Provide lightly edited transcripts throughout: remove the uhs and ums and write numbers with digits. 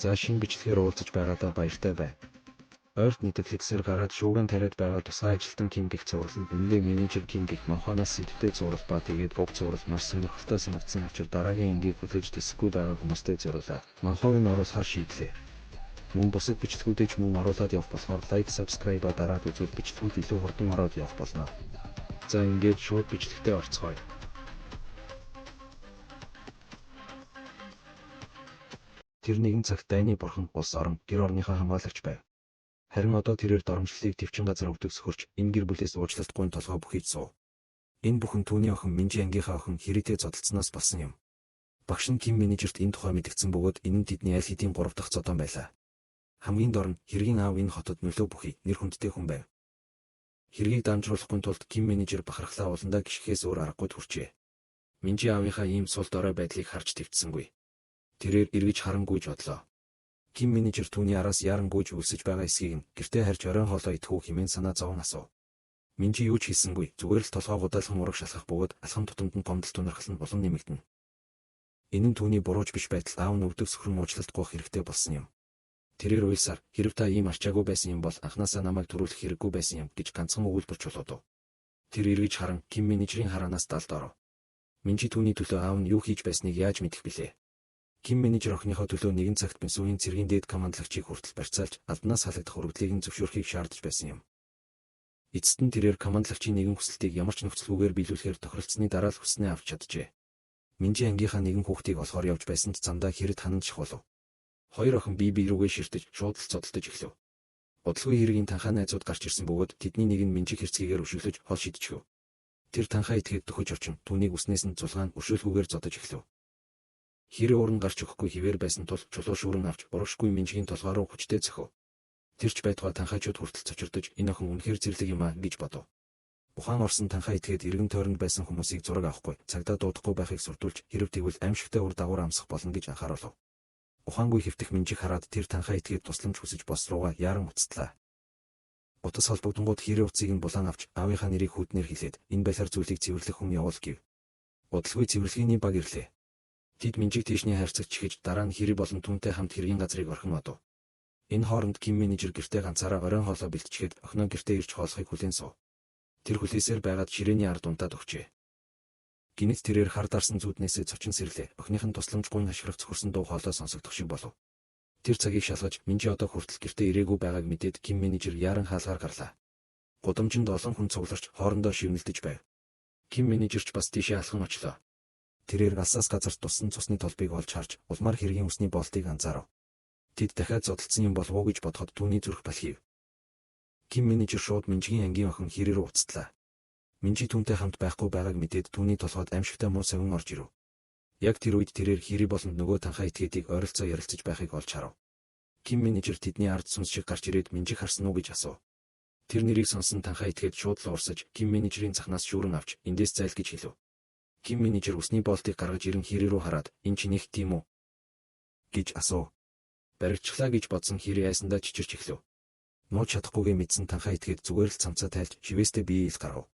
За шинэ бичлэгээр уулзаж байгаадаа баяртай бай. Ойрт нийтэд хэдсээр гараад шууган тариад байгаа тусгай ажилтан Ким гих зурлал үнэлгээ менежер Ким гих маханаас сэдвтэй зурвал ба тэгээд бог зурвал маш сонирхолтой санагдсан учраас дараагийн энгийг хүлээж тэсэхгүй байгаа хүмүүстэй зориулаад манхагийн оруулахар шийдлээ. Мөн бусад бичлэгүүдээ ч мөн оруулаад явах болохоор лайк, subscribe ба дараад үзвэл бичлэгүүд илүү хурдан ороод явах болно. За ингээд шууд бичлэгтээ орцгоё. Тэр нэгэн цагт дайны бурхан улс орон гэр орныхоо хамгаалагч байв. Харин одоо тэрээр доромжллыг төвчин газар өгдөг сөхөрч энэ гэр бүлээс уучлалтгүй толгой бүхийд суув. Энэ бүхэн түүний охин Минжи ангийнхаа охин Хэрэтэй зодтолцсноос болсон юм. Багш нь Ким менежерт энэ тухай мэдгдсэн бөгөөд энэ нь тэдний аль хэдийн 3 дахь зодон байлаа. Хамгийн дор нь Хэргийн аав энэ хотод нөлөө бүхий нэр хүндтэй хүн байв. Хэргийг дамжруулахгүй тулд Ким менежер бахархлаа уландаа гიშгээс өөр аргагүй төрчээ. Минжи аавынхаа ийм сул дорой байдлыг харж твцсэнгүй. Тэрээр эргэж харангуйж бодлоо. Ким менежер түүний араас ярангуйж үлсэж байгаа эсгийг нь гэртээ харж оройн хоолой идэхүү хэмээн санаа зовон асуув. Минжи юу ч хийсэнгүй, зүгээр л толгой гудайлхан ураг шалгах бөгөөд алхам тутамд нь гомдол тунирхал нь булан нэмэгдэнэ. Энэ нь түүний бурууч биш байтал аав нь өвдөг сөхрөн уучлалт гуйх хэрэгтэй болсон юм. Тэрээр уйлсаар "Хэрв та ийм арчаагүй байсан юм бол анхнаасаа намайг төрүүлэх хэрэггүй байсан юм" гэж ганцхан өгүүлбэр чулуудав. Тэр эргэж харан Ким менежерийн хараанаас далд оров. Минжи түүний төлөө аав нь юу хийж байсныг яаж мэдэх билээ. Ким менежер охиныхоо төлөө нэгэн цагт бенсүүгийн цэргийн дээд командлагчийг хүртэл барьцаалж албанаас халагдах урагдлыг нь зөвшөөрөхийг шаардаж байсан юм. Эцэст нь тэрээр командлагчийн нэгэн хүсэлтийг ямар ч нөхцөлгүйгээр биелүүлэхээр тохиролцсны дараа л хүснээ авч чаджээ. Минжи ангийнхаа нэгэн хүүхдийг олохоор явж байсан ч замдаа Хэрэд ханан шахуулав. Хоёр охин бие рүүгээ ширтэж шууд л цодолтож эхлэв. Удалгүй Хэргийн танхаа найзууд гарч ирсэн бөгөөд тэдний нэг нь Минжиг хэрцгийгээр өшөөлөж хол шидчихв. Тэр танхаа этгээд дөхөж очин түүнийг үснээс нь цулгаан өшөөлгүйгээр зодож эхлэв. Хэрэг уран гарч өгөхгүй хിവэр байсан тул чулуу шүүрэн авч буруушгүй Минжигийн толгой руу хүчтэй зөхөв. Тэрч байтугай танхаачуд хүртэл цочирдож энэ охин үнэхээр зэрлэг юм аа гэж бодов. Ухаан орсон танхаа итгээд эргэн тойронд байсан хүмүүсийг зураг авахгүй, цагдаа дуудахгүй байхыг суртуулж хэрэг тэгвэл аимшигтай ур дагавар амсах болно гэж анхааруулав. Ухаангүй хэвтэх Минжиг хараад тэр танхаа итгээд тусламж хүсэж бос руугаа яран уцтлаа. Утас холбогдонгууд хэрэг уцыг нь булаан авч аавынхаа нэрийг хүднээр хэлээд энэ балиар зүйлийг цэвэрлэх хүн явуул гэв. Удалгүй цэвэрлэгийн баг ирлээ. Тэд Минжиг тийшний хайрцагч чигэж дараа нь Хэрэг болон түүнтэй хамт хэргийн газрыг орхин одов. Энэ хооронд Ким менежер гэртээ ганцаараа оройн хоолой бэлтчихэд охиноо гэртээ ирж хоолохыг хүлээн суув. Тэр хүлээсээр байгаад ширээний ард унтаад өгчээ. Гинэт тэрээр хар дарсан зүуднээсээ цочин сэрлээ. Охиныхын тусламжгүй хашгирах цөхөрсөн дуу хоолой сонсогдох шиг болов. Тэр цагийг шалгаж Минжи одоо хүртэл гэртээ ирээгүй байгааг мэдээд Ким менежер яран хаалгаар гарлаа. Гудамжинд олон хүн цугларч хоорондоо шивнэлдэж байв. Ким менежерч бас тийшээ алхан очлоо. Тэрээр галсаас газар туссан цусны толбыг олж харж улмаар Хэргийн усны болтыг анзаарав. Тэд дахиад зодтолсон юм болов уу гэж бодоход түүний зүрх балхив. Ким менежер шууд Минжигийн ангийн охин Хэрэг рүү уцтлаа. Минжи түүнтэй хамт байхгүй байгааг мэдээд түүний толгойд аимшигтай муу савин орж ирэв. Яг тэр үед тэрээр Хэрэг болон нөгөө танхаа этгээдийг ойролцоо ярилцаж байхыг олж харав. Ким менежер тэдний ард сүнс шиг гарч ирээд Минжиг харсан уу гэж асуув. Тэр нэрийг сонсон танхаа этгээд шууд л урсаж Ким менежерийн цахнаас шүүрэн авч эндээс зайл гэж хэлв. Ким менежер усны болтыг гаргаж ирэн Хэрэг рүү хараад "Энэ чинь их тийм үү?" гэж асуув. Баригчлаа гэж бодсон Хэрэг айсандаа чичирч эхлэв. Нууж чадахгүйгээ мэдсэн танхаа этгээд зүгээр л цамцаа тайлж шивээстэй бие ил гаргав.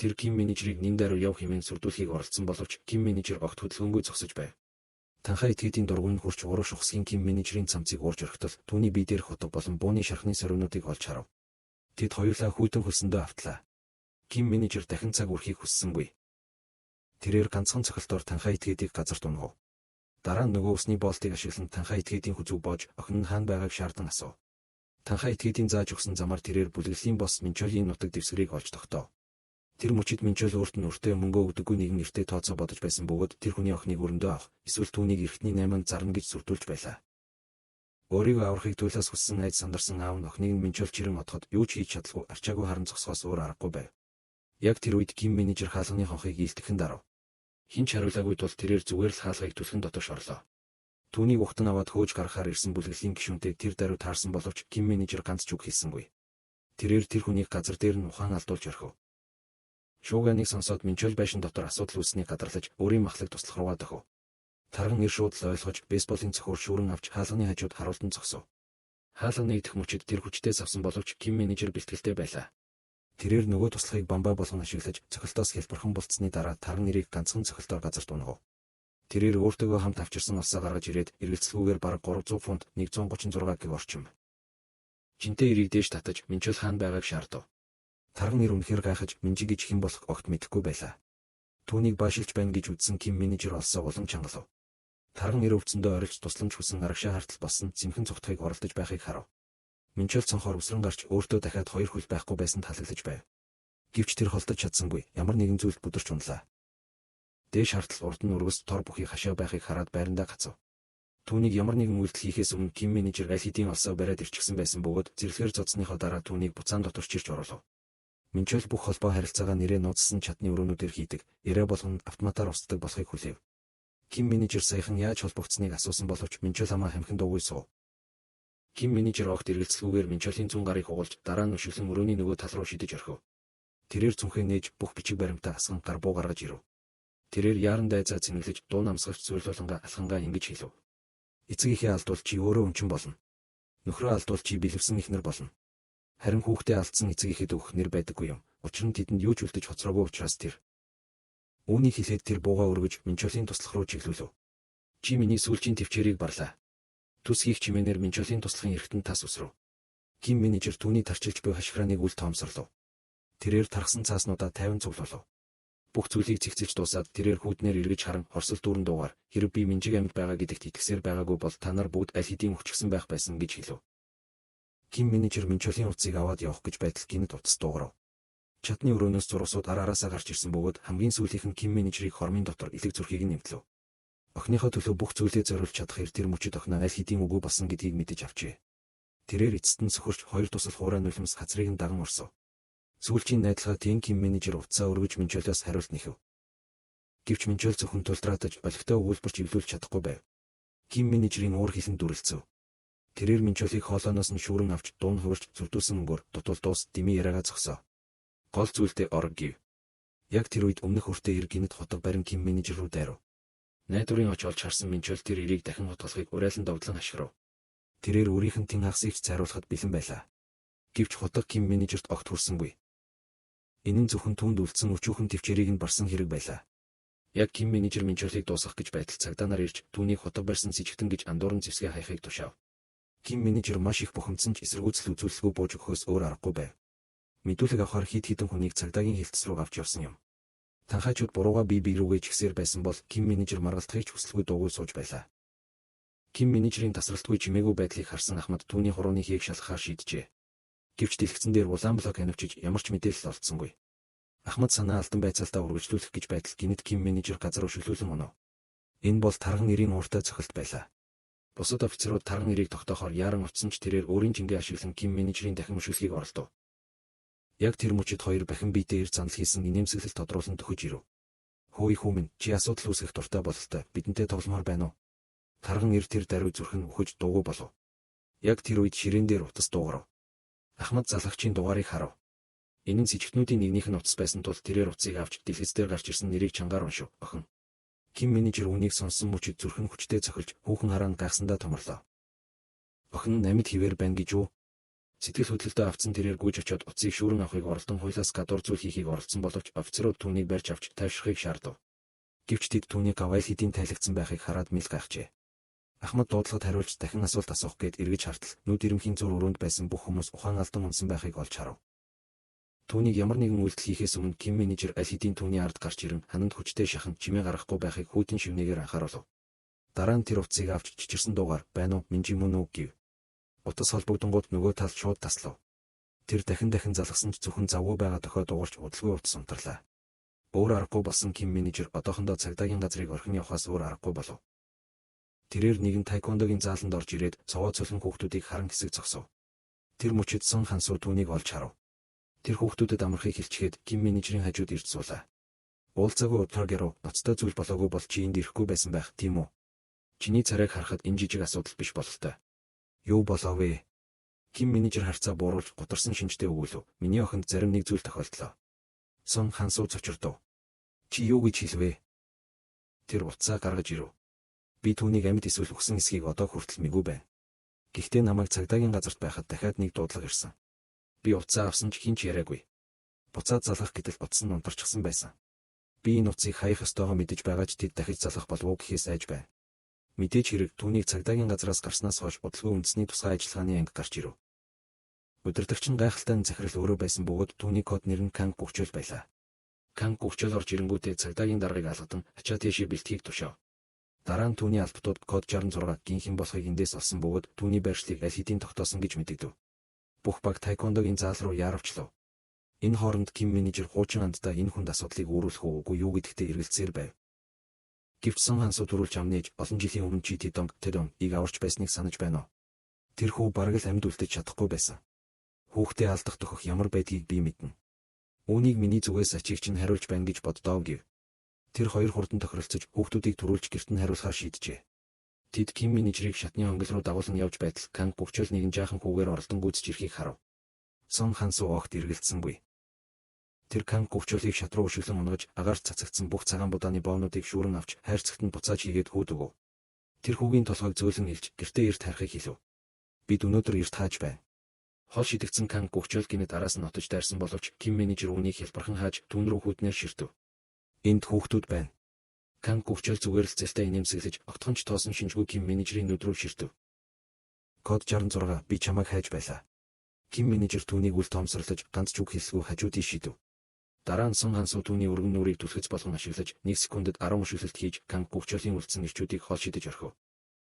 Тэр Ким менежерийг нин даруй яв хэмээн сүрдүүлэхийг оролдсон боловч Ким менежер огт хөдөлгөөнгүй зогсож байв. Танхаа этгээдийн дургуйнд хурч урууш ухсгийн Ким менежерийн цамцыг уурж орхитол түүний бие дээрх хотог болон бууны шархны сорвинуудыг олж харав. Тэд хоёулаа хүйтэн хөлсөндөө автлаа. Ким менежер дахин цаг үрхийг хүссэнгүй. Тэрээр ганцхан цохилтоор танхаа этгээдийг газар дунгав. Дараа нь нөгөө усны болтыг ашиглан танхаа этгээдийн хүзүүг боож охин нь хаана байгааг шаардан асуув. Танхаа этгээдийн зааж өгсөн замаар тэрээр бүлэглэлийн босс Минчолийн нутаг дэвсгэрийг олж тогтоов. Тэр мөчид Минчол өөрт нь өртөө мөнгө өгдөггүй нэгэн нэртэй тооцоо бодож байсан бөгөөд тэр хүний охиныг өрөндөө авах, эсвэл түүнийг эртний 8-нд зарна гэж сүрдүүлж байлаа. Өөрийгөө аврахыг туйлаас хүссэн айд сандарсан аав нь охиныг Минчол чирэн отоход юу ч хийж чадалгүй арчаагүй харан зогсохоос өөр аргагүй байв. Яг тэр үед Ким менежер хаалганы хонхыг ийлтгэхэн дарав. Хинч хариулаагүй тул тэрээр зүгээр л хаалгыг түлхэн дотоош орлоо. Түүнийг ухтан аваад хөөж гаргахаар ирсэн бүлэглэлийн гишүүнтэй тэр даруй таарсан боловч Ким менежер ганц ч үг хэлсэнгүй. Тэрээр тэр хүнийг газар дээр нь ухаан алдуулж орхив. Шууганыг сонсоод Минчол байшин дотор асуудал үүснийг гадарлаж өөрийн махлаг туслах руугаа дохив. Тарган ир шууд л ойлгож бейсболын цохоор шүүрэн авч хаалганы хажууд харуулдан зогсов. Хаалга нэгдэх мөчид тэр хүчтэй савсан боловч Ким менежер бэлтгэлтэй байлаа. Тэрээр нөгөө туслахыг бамбаа болгон ашиглаж цохилтоос хэлбэрхэн болцсны дараа тарган нэрийг ганцхан цохилтоор газар дунгав. Тэрээр өөртөөгөө хамт авчирсан алсаа гаргаж ирээд эргэлцэлгүйгээр бараг 300 фунт 136 г орчим. Жинтэй эрийг дээш татаж Минчул хаан байгааг шаардав. Тарган ир үнэхээр гайхаж Минжи гэж хэн болох огт мэдэхгүй байлаа. Түүнийг баашилж байна гэж үзсэн Ким менежер олсоо улам чангалав. Тарган ир өвцөндөө орилж тусламж хүсэн арагшаа хартал болсон цэмхэн цогтхыг оролдож байхыг харав. Минчул цонхоор үсрэн гарч өөртөө дахиад 2 хөл байхгүй байсан таалагдж байв. Гэвч тэр холдож чадсангүй, ямар нэгэн зүйлд бүдэрч унлаа. Дээш хартал урд нь өргөс тор бүхий хашаа байхыг хараад байрандаа гацав. Түүнийг ямар нэгэн үйлдэл хийхээс өмнө Ким менежер аль хэдийн олсоо бариад ирчихсэн байсан бөгөөд зэрлэгээр цоцсныхоо дараа түүнийг буцаан дотор чирч оруулав. Минчул бүх холбоо харилцаагаа нэрээ нууцсан чадны өрөөнүүдээр хийдэг, яриа болгон автоматар устдаг болохыг хүлээв. Ким менежер саяхан яаж холбогдсныг асуусан боловч Минчул хамаа хамхин дуугүй суув. Ким менежер огт эргэлцэлгүйгээр Минчулийн зүүн гарыг хугалж дараа нь өшөглөн өрөөний нөгөө тал руу шидэж орхив. Тэрээр цүнхээ нээж бүх бичиг баримтаа асган гар буу гаргаж ирэв. Тэрээр яаран дайзаа цэнэглэж дуу намсгалж зөвлөлөнгаа алхангаа ингэж хэлв. Эцэг ихээ алдвал чи өөрөө өнчин болно. Нөхрөө алдвал чи бэлэвсэн ихнэр болно. Харин хүүхдээ алдсан эцэг ихэд өгөх нэр байдаггүй юм. Учир нь тэдэнд юу ч үлдэж хоцроогүй учраас тэр. Үүнийг хэлээд тэр бууга өргөж Минчулийн туслах руу чиглүүлв. Чи миний сүүлчийн төвчээрийг барлаа. Түс хийх чимээнээр Минчулийн туслахын эргэтэн тас үсрэв. Ким менежер түүний тарчилж буй хашхрааныг үл тоомсорлов. Тэрээр тархсан цааснуудаа 50 цуглуулв. Бүх зүйлийг цэгцэлж дуусаад тэрээр хүүднээр эргэж харан хорсол дүүрэн дуугаар хэрэг би Минжиг амьд байгаа гэдэгт итгэсээр байгаагүй бол та нар бүгд аль хэдийн өвчгсөн байх байсан гэж хэлв. Ким менежер Минчулийн утсыг аваад явах гэж байтал гинэд утас дуугарав. Чадны өрөөнөөс зурсууд араараасаа гарч ирсэн бөгөөд хамгийн сүүлийнх нь Ким менежерийг хормын дотор элэг зүрхийг нь нэмтлв. Охиныхоо төлөө бүх зүйлээ зориулж чадах тэр мөчөд охиноо аль хэдийн үгүй болсон гэдгийг мэдэж авчээ. Тэрээр эцэст нь сөхөрч 2 тусал хуурай нулимс хацрыг нь даган урсав. Сүүлчийн найдлагаа тийм Ким менежер утсаа өргөж Минчулаас хариулт нэхэв. Гэвч Минчул зөвхөн тултраатаж олигтой өгүүлбэрч эвлүүлж чадахгүй байв. Ким менежерийн уур хилэн дүрлцэв. Тэрээр Минчулыг хоолойноос нь шүүрэн авч дуун хувирч зүрдүүлсэн мөнгөөр дутуул дуус дими яриагаа зогсоо. Гол зүйлдээ орг гив. Яг тэр үед өмнөх өртөө ир гинэд хотог барин Ким менежер рүү дайрав. Найдварын оч олж харсан Минчул тэр ирийг дахин хотголохыг урайлан довдлон ашиглав. Тэрээр өөрийнх нь тэн хагасыг цайруулахад бэлэн байлаа. Гэвч хотог Ким менежерт огт хүрсэнгүй. Энэ нь зөвхөн түүнд үлдсэн өчүүхэн төвчээрийг нь барсан хэрэг байлаа. Яг Ким менежер Минчулыг дуусгах гэж байтал цагдаа нар ирж түүнийг хотог барьсан сэжигтэн гэж андууран зэвсгээ хайхыг тушаав. Ким менежер маш их бухимдсан ч эсэргүүцэл үзүүлэлгүй бууж өгөхөөс өөр аргагүй байв. Мэдүүлэг авахар хэд хэдэн хүнийг цагдаагийн хилцс рүү авч явсан юм. Танхаачууд бурууга бие рүүгээ чигсээр байсан бол Ким менежер маргалтахыг ч хүсэлгүй дуугүй сууж байлаа. Ким менежерийн тасралтгүй чимээгүй байдлыг харсан Ахмад түүний хурууны хийг шалгахаар шийджээ. Гэвч дэлгэцэн дээр улаан блок ханивчиж ямар ч мэдээлэл олдсонгүй. Ахмад санаа алдан байцаалтаа үргэлжлүүлэх гэж байтал гинэд Ким менежер газар өшөглүүлэн унав. Энэ бол тарган нэрийн ууртай цохилт байлаа. Бусад офицерууд тарган нэрийг тогтоохоор яаран утсан ч тэрээр өөрийн жингээ ашиглан Ким менежерийн дахин өшөглөхийг оролдов. Яг тэр мөчид хоёр бахин биетэй ир занал хийсэн инээмсэглэл тодруулан төхөж ирэв. Хөөе хүү минь, чи асуудал үүсгэх дуртай бололтой, бидэнтэй тогломоор байна уу? Тарган ир тэр даруй зүрхэн үхэж дуугүй болов. Яг тэр үед ширээн дээр утас дуугарав. Ахмад залгагчийн дугаарыг харав. Энэ нь сэжигтнүүдийн нэгнийх нь утас байсан тул тэрээр утсыг авч дэлгэц дээр гарч ирсэн нэрийг чангаар уншив. Охин. Ким менежер үнийг сонссон мөчид зүрхэн хүчтэй цохилж хүүхэн хараанд гайхсандаа томрлоо. Охин нь амьд хിവэр байна гэж үү? Сэтгэл хөдлөлтөө авцсан тэрээр гүйж очиод утсыг шүүрэн авахыг оролдон хуйлаас гадуур зүйл хийхийг оролдсон боловч офицерууд түүнийг барьж авч тайвшрахыг шаардав. Гэвч тэд түүнийг авайл хэдийн тайлгдсан байхыг хараад мэл гайхжээ. Ахмад дуудлагад хариулж дахин асуулт асуух гээд эргэж хартал нүд ирэмхийн зур өрөөнд байсан бүх хүмүүс ухаан алдан унсан байхыг олж харав. Түүнийг ямар нэгэн үйлдэл хийхээс өмнө Ким менежер аль хэдийн түүний ард гарч ирэн хананд хүчтэй шахан чимээ гаргахгүй байхыг хүүтэн шивнэгээр анхааруулв. Дараа нь тэр утсыг авч чичирсэн дуугаар байна уу Минжи мөн үү гэв. Утас холбогдонгууд нөгөө тал шууд таслав. Тэр дахин залгасан ч зөвхөн завгүй байгаа тохиод дуурч удалгүй утас унтарлаа. Өөр аргагүй болсон Ким менежер одоохондоо цагдаагийн газрыг орхин явахаас өөр аргагүй болов. Тэрээр нэгэн тайквондогийн зааланд орж ирээд цовоо цолон хүүхдүүдийг харан хэсэг зогсов. Тэр мөчид Сон Хансуу түүнийг олж харав. Тэр хүүхдүүдэд амархыг хэлчихэд Ким менежерийн хажууд ирж суулаа. Уулзаагүй утрагэрөө ноцтой зүйл болоогүй бол чи энд ирэхгүй байсан байх тийм үү? Чиний царайг харахад энэ жижиг асуудал биш бололтой. Юу болов вэ? Ким менежер харцаа бууруулж гутарсан шинжтэй өгүүлв. Миний охинд зарим нэг зүйл тохиолдлоо. Сон Хансуу цочирдов. Чи юу гэж хэлвэ? Тэр утсаа гаргаж ирв. Би түүнийг амьд эсвэл үхсэн эсхийг одоо хүртэл мэгүй байна. Гэхдээ намайг цагдаагийн газарт байхад дахиад нэг дуудлага ирсэн. Би утсаа авсан ч хинч яриагүй. Буцаад залгах гэтэл утас нь унтарчихсан байсан. Би энэ утсыг хаях ёстойгоо мэдэж байгаа ч тэд дахиж залах болов уу гэхээс айж байна. Мэдээж хэрэг түүнийг цагдаагийн газраас гарснаас хойш бодлого үндэсний тусгай ажиллагааны анги гарч ирэв. Удирдагч нь гайхалтай захирал өөрөө байсан бөгөөд түүний код нэр нь Канг Гүвчэл байлаа. Канг Гүвчэл орж ирэнгүүтээ цагдаагийн даргыг алгадан ачаа тийшээ бэлтгийг тушаав. Дараа нь түүний албатууд код 66 гинхэн болохыг эндээс олсон бөгөөд түүний байршлыг аль хэдийн тогтоосон гэж мэдэгдэв. Бүх баг тайквондогийн заал руу яарвчлав. Энэ хооронд Ким менежер хуучин анддаа энэ хүнд асуудлыг үүрүүлэх үгүй юу гэдэгтээ эргэлзээр байв. Гэвч Сон Хансуу төрүүлж амнээж олон жилийн өмнө чи Тэдонгийг аварч байсныг санаж байна уу? Тэр хүү бараг л амьд үлдэж чадахгүй байсан. Хүүхдээ алдах тохих ямар байдгийг би мэднэ. Үүнийг миний зүгээс ачийг чинь хариулж байна гэж боддоо гэв. Тэр хоёр хурдан тохиролцож хүүхдүүдийг төрүүлж гэрт нь хариулахаар шийджээ. Тэд Ким менежерийг шатны хонгил руу дагуулan явж байтал Канг Гүвчэл нэгэн жаахан хүүгээр оролдон гүйцэж ирэхийг харав. Сон Хансуу огт эргэлзсэнгүй. Тэр Канг Гүвчэлийг шат руу өшөглөн унгаж агаарч цацагдсан бүх цагаан будааны боонуудыг шүүрэн авч хайрцагт нь буцааж хийгээд хүүд өгөв. Тэр хүүгийн толгойг зөөлөн илж гэртээ эрт харихыг хэлв. Бид өнөөдөр эрт хааж байна. Хол шидэгдсэн Канг Гүвчэл гинэд араас нь отож дайрсан боловч Ким менежер үүнийг хялбархан хааж түүн рүү хүднээр ширтэв. Энд хүүхдүүд байна. Канг Гүвчэл зүгээр л цэлтэй инээмсэглэж огтхонч тоосон шинжгүй Ким менежерийн нүд рүү ширтэв. Код 66 би чамайг хайж байлаа. Ким менежер түүнийг үл тоомсорлож ганц ч үг хэлсгүй хажуудыг шийдэв. Дараа нь Сон Хансуу түүний өргөн нүрийг түлхэц болгон ашиглаж 1 секундэд 10 өшөглөлт хийж Канг Гүвчэлийн үлдсэн ирчүүдийг хол шидэж орхив.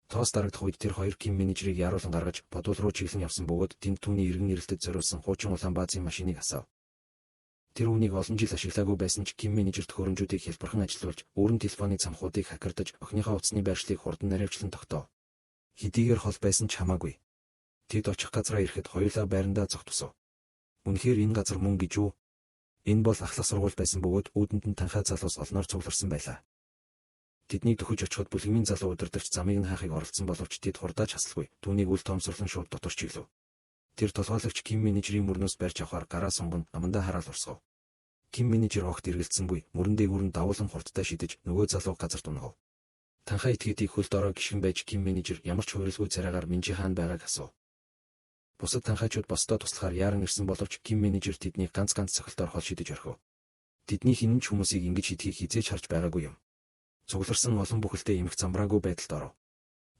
Тоос дарагдах үед тэр хоёр Ким менежерийг яаруулан гаргаж бодвол руу чиглэн явсан бөгөөд тэнд түүний эргэн ирэлтэд зориулсан хуучин улаан баазын машиныг асаав. Тэр үнийг олон жил ашиглаагүй байсан ч Ким менежер төхөөрөмжүүдийг хялбархан ажилуулж өөрийн телефоны цамхуудыг хакердаж охиныхоо утасны байршлыг хурдан наривчлан тогтоов. Хэдийгээр хол байсан ч хамаагүй. Тэд очих газраа ирэхэд хоёулаа байрандаа зогтвосов. Үнэхээр энэ газар мөн гэж үү? Энэ бол ахлах сургууль байсан бөгөөд үүдэнд нь танхай залуус олноор цугларсан байлаа. Тэдний төхөж очиход бүлгэмийн залуу удирдагч замыг нь хаахыг оролдсон боловч тэд хурдаач хасалгүй. Түүнийг үл тоомсорлон шууд дотор чиглэв. Тэр толгойлагч Ким менежерийн мөрнөөс барьж авахар гараа сунган амандаа хараал урсгав. Ким менежер огт эргэлзсэнгүй. Мөрөн дээгүүр нь давуулан хурдтай шидэж нөгөө залууг газар тунгав. Танхай этгээдийг хөл дорой гიშгэн байж Ким менежер ямар ч хуурилгүй царайгаар Минжи хаан байгааг асуув. Бусад танхайчууд босдоо туслахаар яаран ирсэн боловч Ким менежер тэднийг ганц цохилтоор хол шидэж орхив. Тэдний хинэн ч хүмүүсийг ингэж шидхийг хизээж харж байгаагүй юм. Цугларсан олон бүхэлдээ эмх замбраагүй байдалд оров.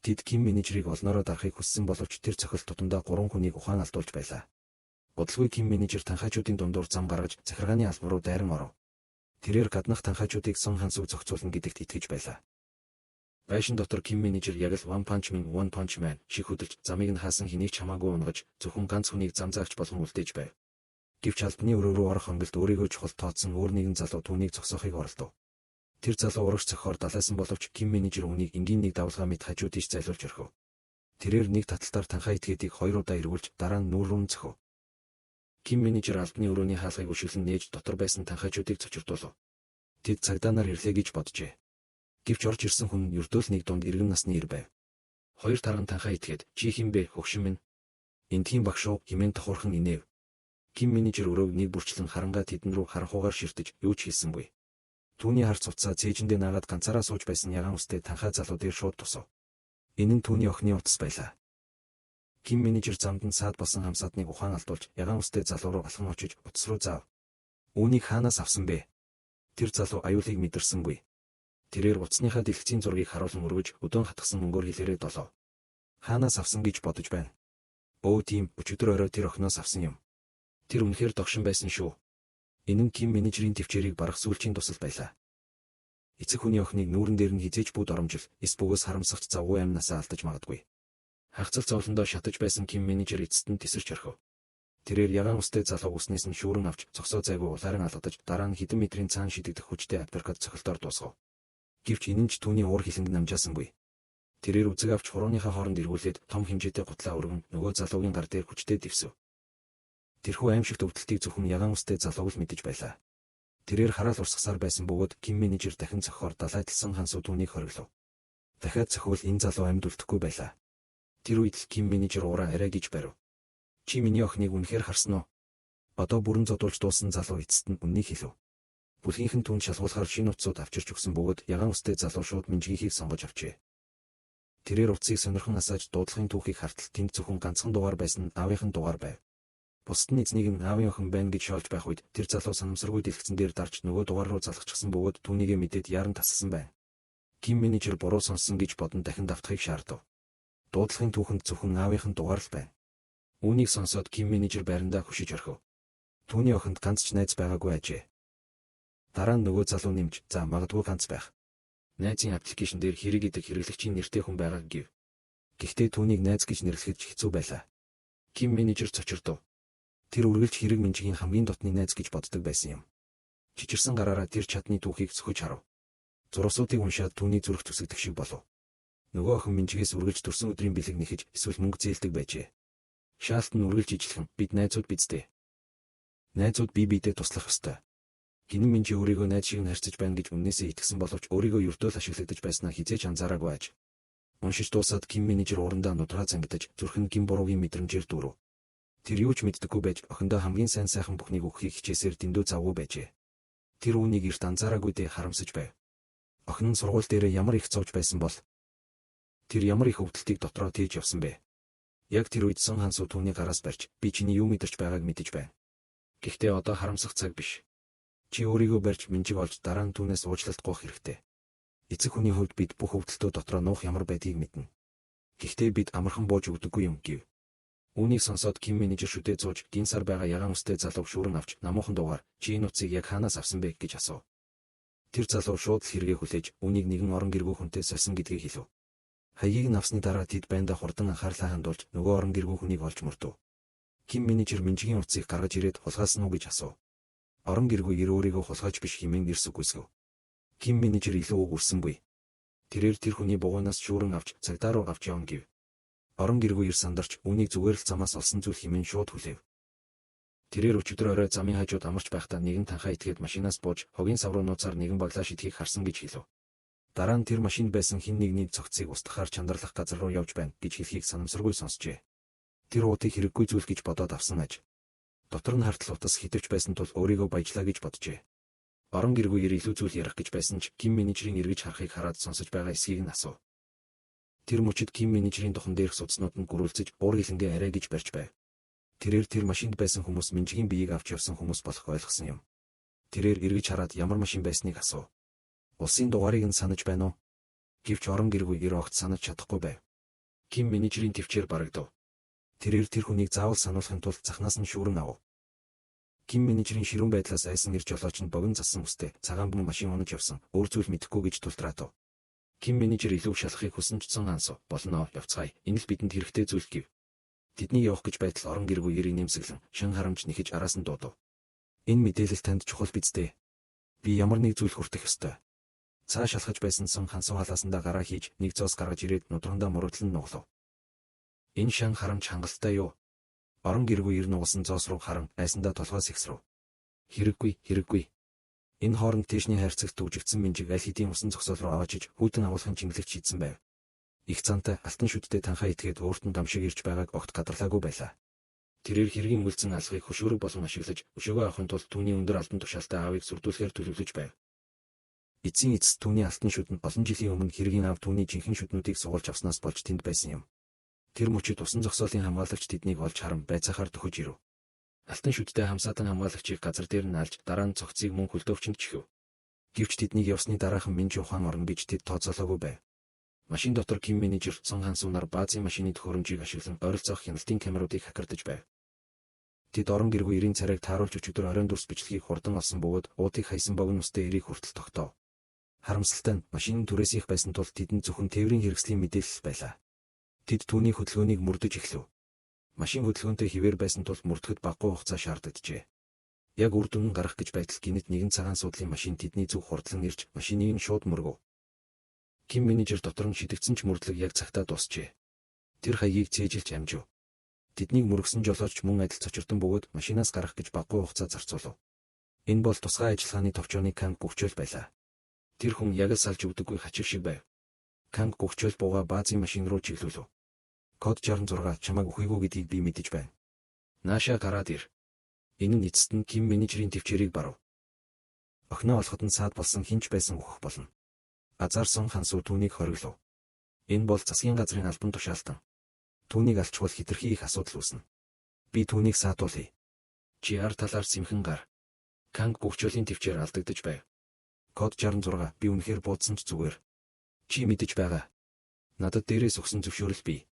Тэд Ким менежерийг олноороо дарахыг хүссэн боловч тэр цохилт тутамдаа 3 хүнийг ухаан алдуулж байлаа. Бодлогын Ким менежер танхайчуудын дундуур зам гаргаж захиргааны албан руу дайран оров. Тэрээр гаднах танхайчуудыг Сон Хансууг зохицуулна гэдэгт итгэж байлаа. Байшин дотор Ким менежер яг л One Punch Man шиг хөдөлж замыг нь хаасан хэнийг ч хамаагүй унгаж зөвхөн ганц хүнийг зам заагч болгон үлдээж байв. Гэвч албаны өрөө рүү орох хонголд өөрийгөө чухал тооцсон өөр нэгэн залуу түүнийг зогсоохыг оролдов. Тэр залуу урагш цохоор далайсан боловч Ким менежер үнийг энгийн нэг давлгаа мэт хажуу тийш зайлуулж орхив. Тэрээр нэг таталтаар танхай этгээдийг 2 удаа эргүүлж дараа нь нүүр рүү цохив. Ким менежер албаны өрөөний хаалгыг өшөглөн нээж дотор байсан танхайчуудыг цочирдуулав. Тэд цагдаа нар ирлээ гэж боджээ. Гэвч орж ирсэн хүн ердөө л нэг дунд иргэн насны ир байв. 2 тарган танхай этгээд чи хин бэ хөгшин минь. Энд тийм багш уу хэмээн тохуурхан инээв. Ким менежер өрөөг нэг бүрчлэн харангаа тэдэн рүү харанхуугаар ширтэж юу ч хийсэнгүй. Түүний харц утсаа цээжиндээ наагаад ганцаараа сууж байсан ягаан устэй танхай залуу дээр шууд тусав. Энэ нь түүний охины утас байлаа. Ким менежер замд нь саад болсон хамсаатныг ухаан алдуулж ягаан устэй залуу руу алхан очиж утас руу заав. Үүнийг хаанаас авсан бэ? Тэр залуу аюулыг мэдэрсэнгүй. Тэрээр утасныхаа дэлгэцийн зургийг харуулсан өргөж өдөөн хатгсан мөнгөөр хэлээрээ долоо. Хаанаас авсан гэж бодож байна. Өө тийм өчигдөр орой тэр охиноос авсан юм. Тэр үнэхээр догшин байсан шүү. Энэ нь Ким менежерийн төвчээрийг барах сүүлчийн тусал байлаа. Эцэг хүний охиныг нүүрэн дээр нь хизээж бүүд оромжил, эс бөгөөс харамсагч завгүй амнасаа алдаж магадгүй. Хагцал зовлондоо шатаж байсан Ким менежер эцэст нь тесэрч орхив. Тэрээр ягаан устэй залуу уснээс нь шүүрэн авч зогсоо зайгүй улааран алгадаж дараа нь хэдэн метрийн цаан шидэгдэх хүчтэй апперкот цохилтоор дуусгав. Гэвч энэ нь ч түүний уур хилэнг намжаасангүй. Тэрээр үзэг авч хурууныхаа хооронд эргүүлээд том хэмжээтэй гутлаа өргөн нөгөө залуугийн гар дээр хүчтэй дэвсв. Тэрхүү аимшигт өвдөлтийг зөвхөн ягаан устэй залууг л мэдэж байлаа. Тэрээр хараал урсгасаар байсан бөгөөд Ким менежер дахин цохихоор далайдсан Хансуу түүнийг хориглов. Дахиад цохивол энэ залуу амьд үлдэхгүй байлаа. Тэр үед л Ким менежер ураа арай гэж барив. Чи миний охиныг үнэхээр харсан уу? Одоо бүрэн зодуулж дуусан залуу эцэст нь үннийг хэлв. Бүлгийнхэн түүнд шалгуулахаар шинэ утсууд авчирч өгсөн бөгөөд ягаан устэй залуу шууд Минжихийг сонгож авчээ. Тэрээр утсыг сонирхон асааж дуудлагын түүхийг хартал тэнд зөвхөн ганцхан дугаар байсан нь аавынхан дугаар байв. Бусад нь эзнийг нь аавын охин байна гэж шоолж байх үед тэр залуу санамсаргүй дэлгэцэн дээр дарж нөгөө дугаар руу залхчихсан бөгөөд түүнийгээ мэдээд яран тассан байна. Ким менежер буруу сонссон гэж бодон дахин давтахыг шаардав. Дуудлагын түүхэнд зөвхөн аавынх нь дугаар л байна. Үүнийг сонсоод Ким менежер байрандаа хөшиж орхив. Түүний охинд ганц ч найз байгаагүй ажээ. Дараа нь нөгөө залуу нэмж, "За магадгүй ганц байх. Найзын аппликейшн дээр хэрэг идэг хэрэглэгчийн нэртэй хүн байгаа" гэв. Гэхдээ түүнийг найз гэж нэрлэхэд хэцүү байлаа. Ким менежер цочирдов. Тэр үргэлж хэрэг менжгийн хамгийн дотны найз гэж боддог байсан юм. Чичирсэн гараараа тэр чадны түүхийг сөхөж харав. Зурсуудыг уншаад түүний зүрх зүсэгдэх шиг болов. Нөгөө охин менжгээс үргэлж төрсөн өдрийн бэлэг нэхэж эсвэл мөнгө зээлдэг байжээ. Шаалт нь үргэлж ижлэхэн, "Бид найзууд бидтэй. Найзууд биедээ туслах ёстой." Гинэн менжи өөрийгөө найз шиг харьцаж байна гэж өмнөөсөө итгэсэн боловч өөрийгөө ердөө л ашиглагдаж байснаа хизээж анзаараагүй аж. Уншиж дуусаад Ким менежер уурандаа нудраа зангидаж зүрх нь гин буруугийн мэдрэмжээр дүүрв. Тэр юу ч мэддэггүй байж охиндоо хамгийн сайхан бүхнийг өгөхийг хичээсээр дэндүү завгүй байжээ. Тэр үүнийг эрт анзаараагүй дэ харамсаж байв. Охин нь сургууль дээрээ ямар их зовж байсан бол тэр ямар их өвдөлтийг дотроо тээж явсан бэ? Яг тэр үед Сон Хансуу түүний гараас барьж, "Би чиний юу мэдэрч байгааг мэдэж байна. Гэхдээ одоо харамсах цаг биш. Чи өөрийгөө барьж менжиг олж дараа нь түүнээс уучлалт гуйх хэрэгтэй. Эцэг хүний хувьд бид бүх өвдөлтөө дотроо нуух ямар байдгийг мэднэ. Гэхдээ бид амархан бууж өгдөггүй юм" гэв. Үүнийг сонсоод Ким менежер шүдээ зууж, "Гин сар байгаа ягаан өстэй залууг шүүрэн авч, намуухан дуугаар, чи энэ утсыг яг хаанаас авсан бэ?" гэж асуув. Тэр залуу шууд л хэрэгээ хүлээж, үүнийг нэгэн орон гэргүй хүнтэй сольсон гэдгийг хэлв. Хаягийг нь авсны дараа тэд байндаа хурдан анхаарлаа хандуулж нөгөө орон гэргүй хүнийг олж мөрдөв. Ким менежер менжгийн утсыг гаргаж ирээд хулгайсан уу гэж асуув. Орон гэргүй ир өөрийгөө хулгайч биш хэмээн нэрс үгүйсгэв. Ким менежер илүү үг үрсэнгүй. Тэрээр тэр хүний бугуунаас шүүрэн авч цагдаа руу авч явна гэв. Орон гэргүй ир сандарч үүнийг зүгээр л замаас олсон зүйл хэмээн шууд хүлээв. Тэрээр өчигдөр орой замын хажууд амарч байхдаа нэгэн танхаа итгээд машинаас бууж хогийн сав руу нууцаар нэгэн баглаа шидэхийг харсан гэж хэлв. Дараа нь тэр машинд байсан хэн нэгний цогцыг устгахаар чандарлах газар руу явж байна гэж хэлхийг санамсаргүй сонсчээ. Тэр уутыг хэрэггүй зүйл гэж бодоод авсан аж. Дотор нь хартал утас хитвч байсан тул өөрийгөө баяжлаа гэж боджээ. Орон гэргүй ир илүү зүйл ярих гэж байсан ч Ким менежерийн эргэж харахыг хараад сонсож байгаа эсхийг нь асуув. Тэр мөчид Ким менежерийн духан дээрх судснууд нь гүрүүлцэж уур хилэнгээ арай гэж барьж байв. Тэрээр тэр машинд байсан хүмүүс менжгийн биеийг авч явсан хүмүүс болох ойлгосон юм. Тэрээр эргэж хараад ямар машин байсныг асуув. "Улсын дугаарыг нь санаж байна уу?" Гэвч орон гэргүй ир огт санаж чадахгүй байв. Ким менежерийн төвчээр барагдав. Тэрээр тэр хүнийг заавал сануулахын тулд цахнаас нь шүүрэн авав. Ким менежерийн ширүүн байдлаас айсан ир жолооч нь богино зассан үстэй цагаан бүм машин унаж явсан, өөр зүйл мэдэхгүй гэж тултраатав. Ким менежер илүү шалахыг хүсэн ч Сон Хансуу, "Болно, явцгаая. Энэ л бидэнд хэрэгтэй зүйл" гэв. Тэдний явах гэж байтал орон гэргүй ирийг нэмсэглэн, шин харамж нэхэж араас нь дуудав. "Энэ мэдээлэл танд чухал биз дээ. Би ямар нэг зүйл хүртэх ёстой." Цаа шалхаж байсан Сон Хансуу халаасандаа гараа хийж, нэг зоос гаргаж ирээд нудрандаа мурудлан нуглав. "Энэ шин харамж хангалттай юу?" Орон гэргүй ир нугалсан зоос руу харан айсандаа толгоос ихсрэв. Хэрэггүй. Энэ хооронд тийшний хайрцагт төвжигдсэн менжиг аль хэдийн усан зогсоол руу аваачиж хүйтэн агуулгын чимэглэгч хийдсэн байв. Их цантай алтан шүдтэй танхаа итгээд өөрт нь гамшиг ирж байгааг огт гадарлаагүй байлаа. Тэрээр хэргийн үлдсэн алгыг хөшөөрөг болон ашиглаж, өшөөгөө авахын тулд түүний өндөр албан тушаалтай аавыг сүрдүүлэхээр төлөвлөж байв. Эцсийн эцэст түүний алтан шүд нь олон жилийн өмнө хэргийн аав түүний жинхэнэ шүднүүдийг сугалж авснаас болж тэнд байсан юм. Тэр мөчид усан зогсоолын хамгаалагч тэднийг олж харан байцаахаар төхөж ирэв. Алтан шүдтэй хамсаатан хамгаалагчийг газар дээр нь алж дараа нь цогцыг мөн хөлдөөвчөнд чихв. Гэвч тэднийг явсны дараахан менж ухаан орно гэж тэд тооцоолоогүй байв. Машин дотор Ким менежер Сон Хансуу нар баазын машины төхөөрөмжийг ашиглан ойролцоох хяналтын камеруудыг хакердаж байв. Тэд орон гэргүй ирийн царайг тааруулж өчигдөр оройн дүрс бичлэгийг хурдан олсон бөгөөд уутыг хайсан богино устэй эрийг хүртэл тогтоов. Харамсалтай нь машин түрээсийнх байсан тул тэдэнд зөвхөн тээврийн хэрэгслийн мэдээлэл байлаа. Тэд түүний хөдөлгөөнийг мөрдөж эхлэв. Машин хөдөлгөөнтэй хിവэр байсан тул мөрдөхөд багагүй хугацаа шаардагджээ. Яг үр дүн гарах гэж байтал гинэт нэгэн цагаан суудлын машин тэдний зүг хурдлан ирж машиныг нь шууд мөргөв. Ким менежер дотор нь шидэгдсэн ч мөрдлөг яг цагтаа дуусчээ. Тэр хаягийг цээжилж амжив. Тэднийг мөргсөн жолооч мөн адил цочирдон бөгөөд машинаас гарах гэж багагүй хугацаа зарцуулав. Энэ бол тусгай ажиллагааны товчооны Канг гүвчөөл байлаа. Тэр хүн яг л салж өгдөггүй хачир шиг байв. Канг гүвчөөл бууга баазын машин руу чиглүүлв. Код 66 чамайг өхийгүү гэдгийг би мэдэж байна. Наашаа гараад ир. Энэ нь эцэст нь Ким менежерийн төвчээрийг барав. Охиноо олоход нь саад болсон хинч байсан өгөх болно. Азар Сон Хансуу түүнийг хориглов. Энэ бол засгийн газрын албан тушаалтан. Түүнийг алчвал хэтэрхий их асуудал үүснэ. Би түүнийг саатуулъя. Чи ар талаар сэмхэн гар. Канг бөхчөлийн төвчээр алдагдаж байв. Код 66 би үнэхээр буудсан ч зүгээр. Чи мэдэж байгаа. Надад дээрээс өгсөн зөвшөөрөл бий.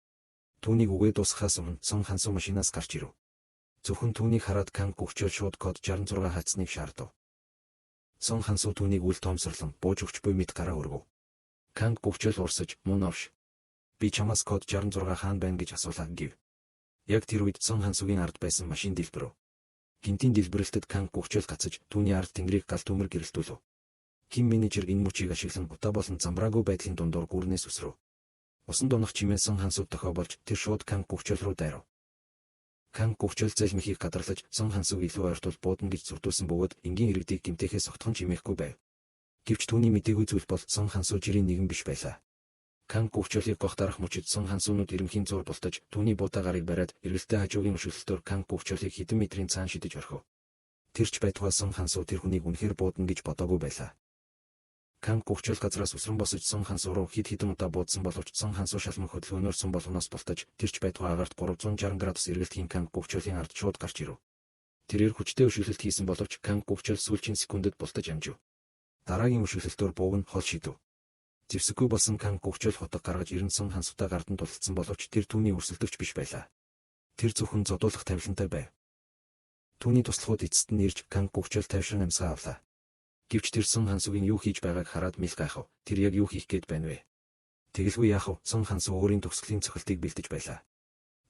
Түүнийг үгээ дуусгахаас өмнө Сон Хансуу машинаас гарч ирэв. Зөвхөн түүнийг хараад Канг бөхчөөл шууд код 66 хаацныг шаардав. Сон Хансуу түүнийг үл тоомсорлон бууж өгч буй мэд гараа өргөв. Канг бөхчөөл урсаж мөн овш. Би чамаас код 66 хаана байна гэж асуулаа гэв. Яг тэр үед Сон Хансуугийн ард байсан машин дэлбэрв. Гинтийн дэлбэрэлтэд Канг бөхчөөл гацаж түүний ард тэнгэрийг гал төмөр гэрэлтүүлв. Хим менежер энэ мөчийг ашиглан удаа болон замбраагүй байдлын дундуур гүрнээс үсрэв. Усан дунах чимээ Сон Хансууд тохио болж тэр шууд Канг бөхчөөл рүү дайрав. Канг бөхчөөл залмихийг гадарлаж Сон Хансууг илүү ойртол буудна гэж зүрдүүлсэн бөгөөд энгийн иргэдийг гимтэхээс огтхон чимээхгүй байв. Гэвч түүний мдэггүй зүйл бол Сон Хансуу жирийн нэгэн биш байлаа. Канг бөхчөөлийг гох дарах мөчид Сон Хансуунууд ирэмхийн зур бултаж түүний будаа гарыг бариад эргэлтэй хажуугийн өшөлтөөр Канг бөхчөөлийг хэдэн метрийн цаан шидэж орхив. Тэрч байтугай Сон Хансуу тэр хүнийг үнэхээр буудна гэж бодоогүй байлаа. Канг бөхчөөл газраас үсрэн босож Сон Хансуу руу хэд хэдэн удаа буудсан боловч Сон Хансуу шалман хөдөлгөөнөөр сон болгоноос бултаж тэрч байтугай агаарт 360 градус эргэлтийн Канг бөхчөөлийн ард шууд гарч ирэв. Тэрээр хүчтэй өшөөлөлт хийсэн боловч Канг бөхчөөл сүүлчийн секундэд бултаж амжив. Дараагийн өшөөлөлтөөр бууг нь хол шийдэв. Зэвсэггүй болсон Канг бөхчөөл хотог гаргаж ирэн Сон Хансуутай гардан тулцсан боловч тэр түүний өрсөлдөгч биш байлаа. Тэр зөвхөн зодуулах тавилантай байв. Түүний туслахуд эцэст нь ирж Канг бөхчөөл тайвшран амьсгаа авлаа. Гэвч тэр Сон Хансуугийн юу хийж байгааг хараад мэл гайхав. Тэр яг юу хийх гээд байна вэ? Тэгэлгүй яах вэ? Сон Хансуу өөрийн төгсгөлийн цохилтыг бэлдэж байлаа.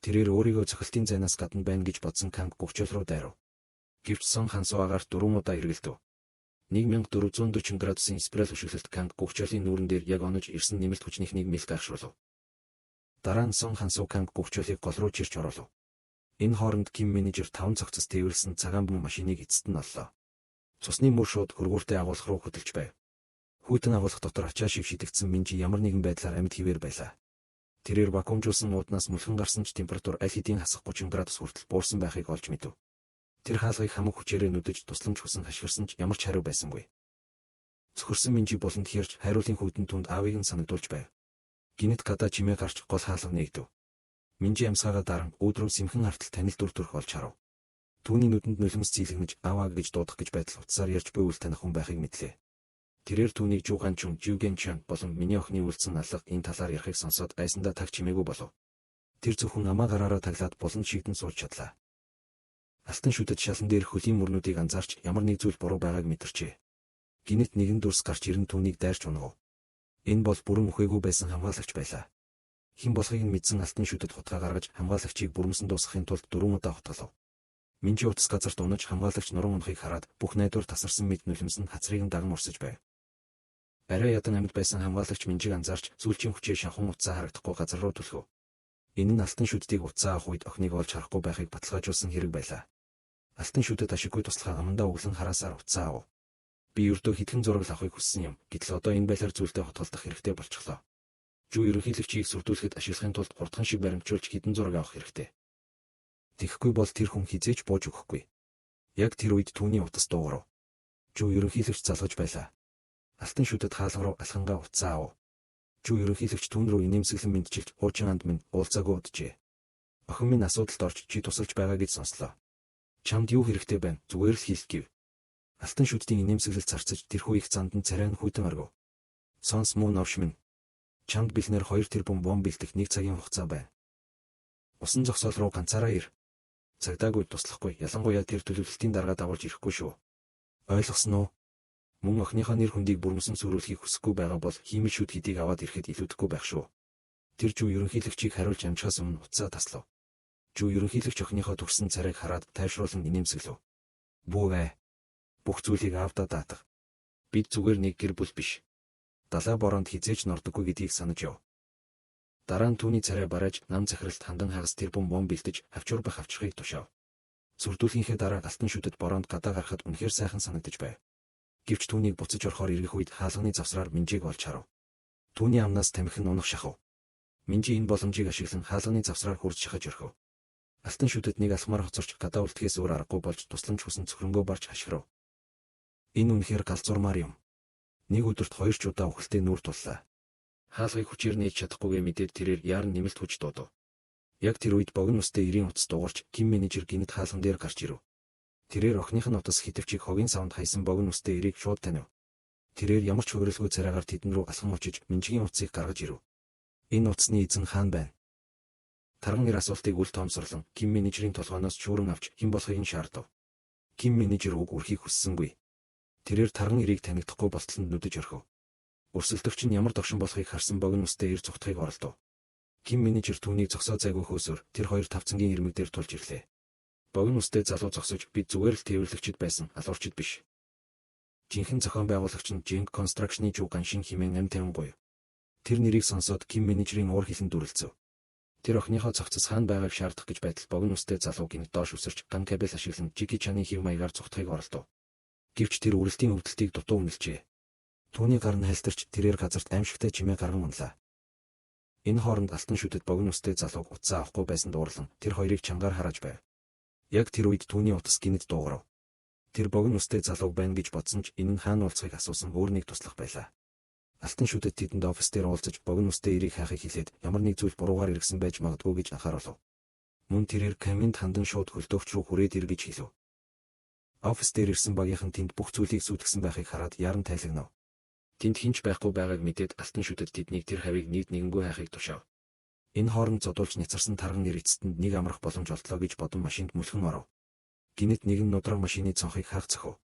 Тэрээр өөрийгөө цохилтын зайнаас гадна байна гэж бодсон Канг бөхчөөл рүү дайрав. Гэвч Сон Хансуу агаарт 4 удаа эргэлдэв. 1440 градусын спираль хөшөөлөлт Канг бөхчөөлийн нүүрэн дээр яг онож ирсэн нэмэлт хүчнийхнийг мэл гайхшруулв. Дараа нь Сон Хансуу Канг бөхчөөлийг гол руу чирч оруулав. Энэ хооронд Ким менежер 5 цогцос тээвэрлсэн цагаан бөм машиныг эцэст нь оллоо. Цусны мөр шууд хөргүүртэй агуулгах руу хөдөлж байв. Хүйтэн агуулгах дотор ачаа шив шидэгдсэн Минжи ямар нэгэн байдлаар амьд хിവэр байлаа. Тэрээр вакуумжуулсан ууднаас мүлхэн гарсан ч температур аль хэдийн хасах 30 градус хүртэл буурсан байхыг олж мэдэв. Тэр хаалгыг хамаг хүчээрээ нүдэж тусламж хүсэн хашгирсан ч ямар ч хариу байсангүй. Цөхөрсөн Минжи болонд хэрж хариулын хүйтэн түнд аавыг нь санагдуулж байв. Гинэт гадаа чимээ гарч гол хаалга нэгдэв. Минжи амсгаагаа даран өөдрөө сэмхэн артал танил дүр төрх олж харав. Түүний нүдэнд нулимс зийлгэнэж аваа гэж дуудах гэж байтал утсаар ярьж буй үл таних хүн байхыг мэдлээ. Тэрээр түүнийг Жуганчун, Жугэнчан болон миний охины үлдсэн алга энэ талаар ярихыг сонсоод айсандаа таг чимээгүй болов. Тэр зөвхөн амаа гараараа таглаад булан шигдэн сууж чадлаа. Алтан шүтэд шалан дээр хөлийн мөрнүүдийг анзаарч ямар нэг зүйл буруу байгааг мэдэрчээ. Гинэт нэгэн дүрс гарч ирэн түүнийг дайрч унгав. Энэ бол бүрэн үхээгүй байсан хамгаалагч байлаа. Хэн болохыг нь мэдсэн алтан шүтэд хутгаа гаргаж хамгаалагчийг бүрэмсэн дуусгахын тулд 4 удаа хутгалав. Минжи утас газарт унаж хамгаалагч нуран унахыг хараад бүх найдвар тасарсан мэд нулимс нь хацрыг даган урсаж байв. Арай ядан амьд байсан хамгаалагч Минжиг анзаарч сүүлчийн хүчээр шанхан утсаа харагдахгүй газар руу түлхв. Энэ нь алтан шүтдийг утсаа авах үед охиныг олж харахгүй байхыг баталгаажуулсан хэрэг байлаа. Алтан шүтэд ашиггүй туслахаа амандаа өглөн хараасаар утсаа ав. Би өрдөө хитгэн зураг авахыг хүссэн юм. Гэтэл одоо энэ байдлаар зүйлдээ хотголдох хэрэгтэй болчихлоо. Жүү ерөнхийлөгчийг сүрдүүлэхэд ашиглахын тулд хурдхан шиг баримтжуулж хитэн зураг авах хэрэгтэй. Тэгэхгүй бол тэр хүн хизээч бууж өгөхгүй. Яг тэр үед түүний утас дуугарав. Жүү ерөнхийлөгч залгаж байлаа. Алтан шүтэд хаалга руу алхангаа утсаа ав. Жүү ерөнхийлөгч түүн рүү инээмсэглэн мэдчилж хуучин анд минь уулзаагүй уджээ. Охин минь асуудалд орж чи тусалж байгаа гэж сонслоо. Чамд юу хэрэгтэй байна? Зүгээр л хийх гэв. Алтан шүтдийн инээмсэглэл зарцаж тэрхүү их занд нь царай нь хүйтэн оргив. Сонс мөн овш минь. Чамд бэлнээр 2 тэрбум бомб бэлдэх 1 цагийн хугацаа байна. Усан зогсоол руу ганцаараа ир. Цагдаагүй туслахгүй, ялангуяа тэр төлөвлөлтийн дарга дагуулж ирэхгүй шүү. Ойлгосон уу? Мөн охиныхоо нэр хүндийг бүрмсэн сүрүүлэхийг хүсэхгүй байгаа бол хиймэл шүд хэдийг аваад ирэхэд илүүдэхгүй байх шүү. Тэр жүү ерөнхийлөгчийг хариулж амжихаас өмнө утсаа таслав. Жүү ерөнхийлөгч охиныхоо төгссөн царайг хараад тайвшруулан инээмсэглэв. Бүүвэ. Бүх зүйлийг аавдаа даатах. Бид зүгээр нэг гэр бүл биш. Далай бороонд хизээж нордоггүй гэдгийг санаж яв. Дараа нь түүний царай барааж нам захиралт хандан хагас тэрбум бомб бэлдэж авчуур бах авчрахыг тушаав. Сүрдүүлгийнхээ дараа алтан шүтэд бороонд гадаа гарахад үнэхээр сайхан санагдаж байв. Гэвч түүнийг буцаж орохоор ирэх үед хаалганы завсраар Минжиг олж харав. Түүний амнаас тамхин унах шахав. Минжи энэ боломжийг ашиглан хаалганы завсраар хурж шахаж орхив. Алтан шүтэд нэг алхмаар хоцорч гадаа үлдэхээс өөр аргагүй болж тусламж хүсэн цөхрөнгөө барж хашгирав. Энэ үнэхээр галзуурмаар юм. Нэг өдөрт 2 ч удаа үхэлтэй нүүр туллаа. Хаалгыг хүчээр нээж чадахгүйгээ мэдээд тэрээр яарн нэмэлт хүч дуудав. Яг тэр үед богино устэй 90 утас дуурч Ким менежер гинэт хаалган дээр гарч ирэв. Тэрээр охиных нь утас хитвчийг хогийн савнд хайсан богино үстэй эрийг шууд танив. Тэрээр ямар ч хөврөлгүй царайгаар тэдэн рүү алхан очиж Минжигийн утсыг гаргаж ирэв. Энэ утасны эзэн хаан байна. Тарган нэр асуултыг үл тоомсорлон Ким менежерийн толгойноос шүүрэн авч хэн болохыг нь шаардав. Ким менежер үг үрхийг хүссэнгүй. Тэрээр тарган эрийг танигдахгүй болтолд нүдэж орхив. Өрсөлдөгч нь ямар догшин болохыг харсан богино үстэй эр цугтахыг оролдов. Ким менежер түүнийг зогсоо зайгүй хөөсөөр тэр хоёр тавцангийн ирмэг дээр тулж ирлээ. Богино үстэй залуу зогсож бид зүгээр л тээвэрлэгчд байсан, алуурчд биш. Жинхэнэ зохион байгуулагч нь Jing Construction-ы Жу Ганшин хэмээн M50 Тэр нэрийг сонсоод Ким менежерийн уур хилэн дүрлцэв. Тэр охиныхоо цогцос хаана байгааг шаардах гэж байтал богино үстэй залуу гинт доош үсэрч ган кабель ашиглан Жики Чаны хэв маягаар цугтахыг оролдов. Гэвч тэр үрэлтийн өвдөлтийг дутуу үнэлжээ. Түүний гар нь хальтарч тэрээр газарт аимшигтай чимээ гарган унлаа. Энэ хооронд алтан шүтэд богино үстэй залууг утсаа авахгүй байсан дуурлан тэр хоёрыг чангаар хараж байв. Яг тэр үед түүний утас гинэд дуугарав. Тэр богино үстэй залууг байна гэж бодсон ч энэ нь хаана уулзахыг асуусан өөр нэг туслах байлаа. Алтан шүтэд тэдэнд офис дээр уулзаж богино үстэй эрийг хайхыг хэлээд ямар нэг зүйл буруугаар иргсэн байж магадгүй гэж анхааруулв. Мөн тэрээр каминд хандан шууд хөлдөөгч рүү хүрээд ир гэж хэлв. Офис дээр ирсэн багийнхан тэнд бүх зүйлийг сүйтгэсэн байхыг хараад яран тайлагнав. Тэнд хинч байхгүй байгааг мэдээд алтан шүтэд тэднийг тэр хавийг нэггүй хайхыг тушаав. Энэ хооронд зодуулж няцарсан тарган нэр эцэстэнд нэг амрах боломж олдлоо гэж бодон машинд мөлхөн оров. Гинэт нэгэн нудраг машины цонхыг хаах зохив.